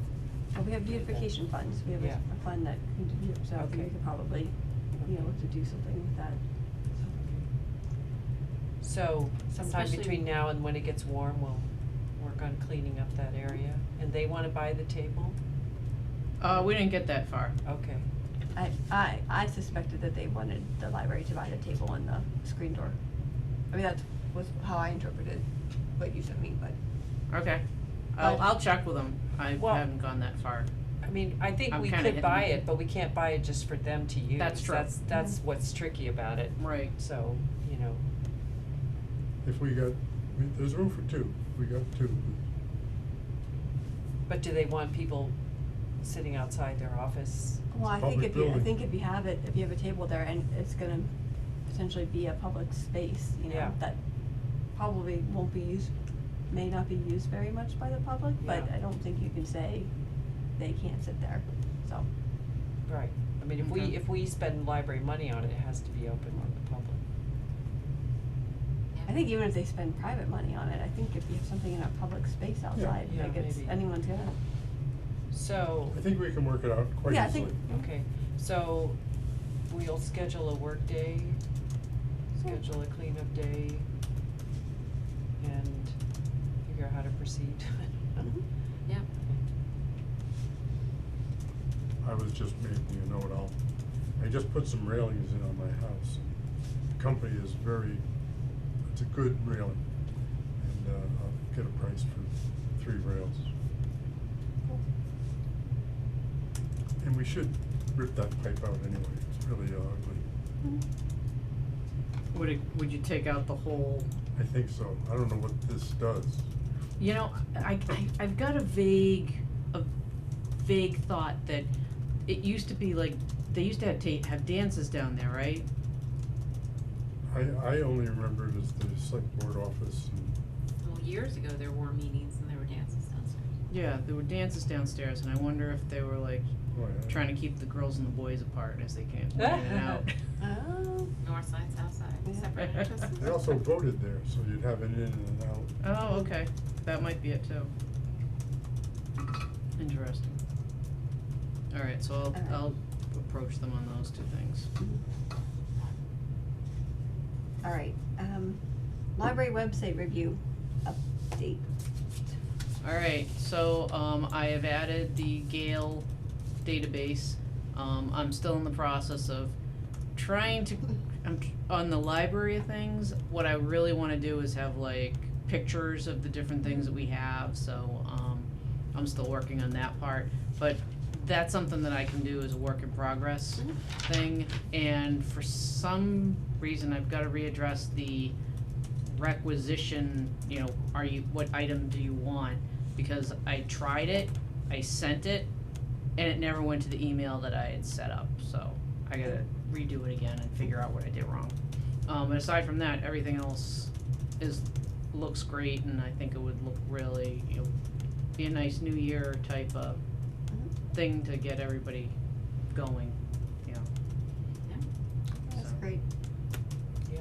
Well, we have beautification funds, we have Yeah. a fund that can do, so we Okay. could probably, you know, look to do something with that. so sometime Especially- between now and when it gets warm, we'll work on cleaning up that area. And they wanna buy the table? We didn't get that far. Okay, I suspected that they wanted the library to buy the table and the screen door. I mean, that was how I interpreted what you sent me, but. Okay. But- I'll check with them. I Well- haven't gone that far. I mean, I think I'm we kinda could buy hitting- it, but we can't buy it just for them to use. That's true. That's what's tricky about it. Right. So, you know, If there's room for 2, we got 2. but do they want people sitting outside their office? Well, I think Public building. if you have a table there and it's gonna potentially be a public space, you know, Yeah. that probably won't be used, may not be used very much by the public, but Yeah. I don't think you can say they can't sit there, so. Right, I mean, Okay. if we spend library money on it, it has to be open on the public. I think even if they spend private money on it, I think if you have something in a public space outside, Yeah, like it's, maybe. anyone's gonna, So, I think we can work it out quite Yeah, I easily. think- okay, so we'll schedule a work day, schedule a cleanup day, and figure out how to proceed. Mhm. Yeah. I was just making a note, I just put some railings in on my house. The company is it's a good railing, and I'll get a price for 3 rails. And we should rip that pipe out anyway, it's really ugly. Would you take out the whole, I think so, I don't know what this does. you know, I've got a vague thought that it used to be like, they used to have dances down there, right? I only remember it as the select board office, and Well, years ago, there were meetings and there were dances downstairs. Yeah, there were dances downstairs, and I wonder if they were like boy, trying to keep the girls and the boys apart as they came in and out. Oh, North side, south side, Yeah. separate entrances. they also voted there, so you'd have it in and out. Oh, okay, that might be it too. Interesting. Alright, so Alright. I'll approach them on those 2 things. all right, library website review update. Alright, so, I have added the Gale database. I'm still in the process of trying to, on the library of things, what I really wanna do is have like pictures of the different things that we have, so, I'm still working on that part. But that's something that I can do as a work in progress thing, and for some reason, I've gotta readdress the requisition, you know, what item do you want? Because I tried it, I sent it and it never went to the email that I had set up, so I gotta redo it again and figure out what I did wrong. And aside from that, everything else looks great, and I think it would look really, be a nice New Year type of thing to get everybody going, That's So. great. Yeah.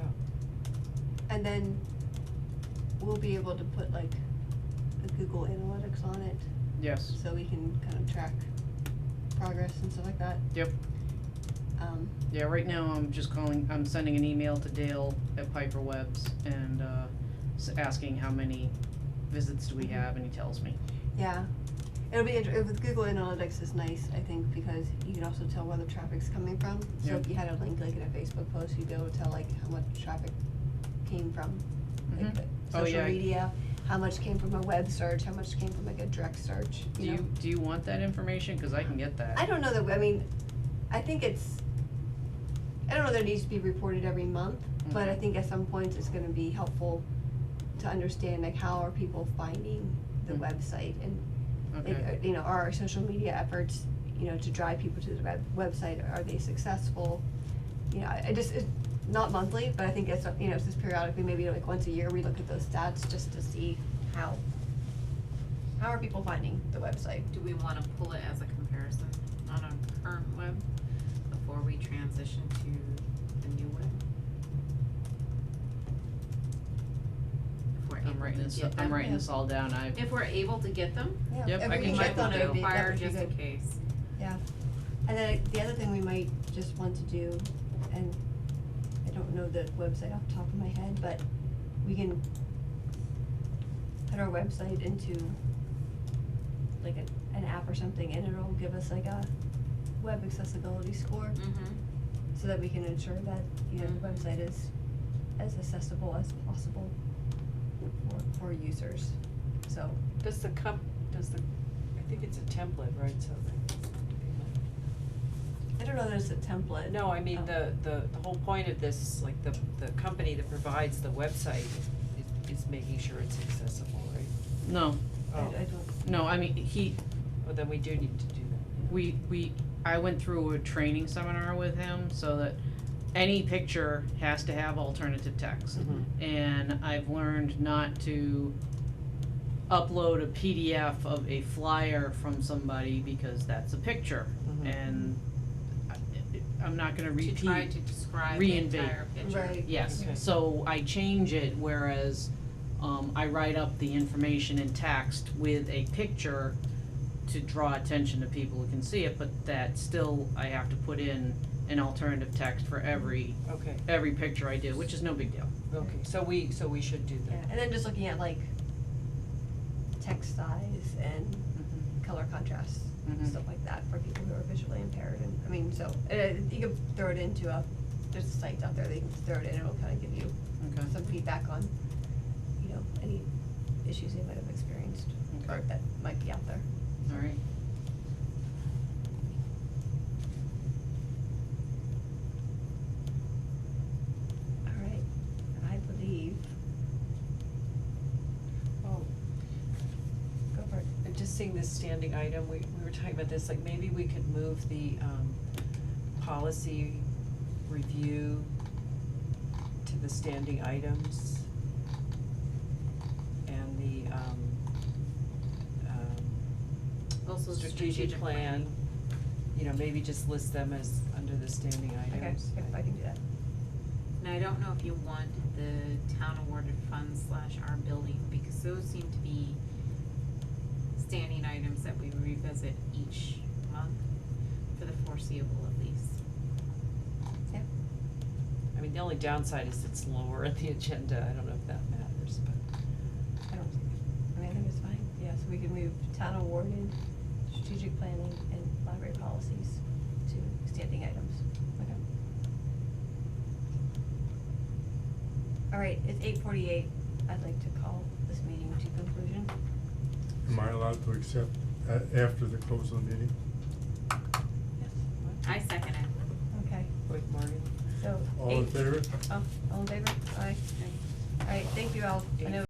And then we'll be able to put like the Google Analytics on it, Yes, so we can kind of track progress and stuff like that. yep. Yeah, right now I'm sending an email to Dale at Piper Webb's and, asking how many visits do we have, and he tells me. Yeah, it'll be with Google Analytics is nice, I think, because you can also tell where the traffic's coming from. So Yep. if you had a link like in a Facebook post, you'd be able to tell like how much traffic came from like Mhm. the Oh, social yeah. media, how much came from a web search, how much came from like a direct search, you know. Do you want that information? Cause I can get that. I don't know that, I mean, I think I don't know that it needs to be reported every month, but I think at some points it's gonna be helpful to understand like how are people finding the Mhm. website and Okay. like, are our social media efforts, to drive people to the website, are they successful? It's not monthly, but I think it's, it's just periodically, maybe like once a year, we look at those stats just to see how are people finding the website. Do we wanna pull it as a comparison on our current web before we transition to the new web? If we're I'm able writing to this, get them. I'm writing this all down. If we're able to get them, Yeah, Yep, if I we can we get check might them, wanna that would be- that inquire would be just in good. case. Yeah, and then the other thing we might just want to do, and I don't know the website off the top of my head, but we can put our website into like an app or something, and it'll give us like a web accessibility score, so that we can ensure that, the website is as accessible as possible for users, so. I think it's a template, right, so. I don't know that it's a template. No, I mean, the whole point of this, like, the company that provides the website is making sure it's accessible, right? No, I don't. no, I mean, Well, then we do need to do that. I went through a training seminar with him so that any picture has to have alternative text. Mhm. And I've learned not to upload a PDF of a flyer from somebody because that's a picture. Mhm. And I'm not gonna repeat. To try to describe the reinvent. entire picture. Right. Yes, Okay. so I change it, whereas, I write up the information in text with a picture to draw attention to people who can see it, but that still, I have to put in an alternative text for every Okay, picture I do, which is no big deal. okay, so we should do Yeah, that. and then just looking at like text size and color contrast, Mhm. stuff like that for people who are visually impaired, and, I mean, so, you can throw it into there's sites out there that you can just throw it in, and it'll kinda give you Okay. some feedback on, any issues they might have experienced, or Okay. that might be out there. All right. Alright, I believe, Oh, go for it. and just seeing this standing item, we were talking about this, like, maybe we could move the, policy review to the standing items. And the, Also strategic plan, maybe just list them as under the standing Okay, items. I can do that. Now, I don't know if you want the town awarded funds / our building, because those seem to be standing items that we revisit each month for the foreseeable at least. Yeah, I mean, the only downside is it's lower in the agenda, I don't know if that matters, but. I don't think, I think it's fine, yeah, so we can move town awarded, strategic planning, and library policies to standing items. Okay. Alright, it's 8:48, I'd like to call this meeting to conclusion. Am I allowed to accept after the close of the meeting? Yes. I second it. Okay, Wait, Morgan? so. All in 8 favor? Oh, all in favor? Aye. Alright, thank you all, I know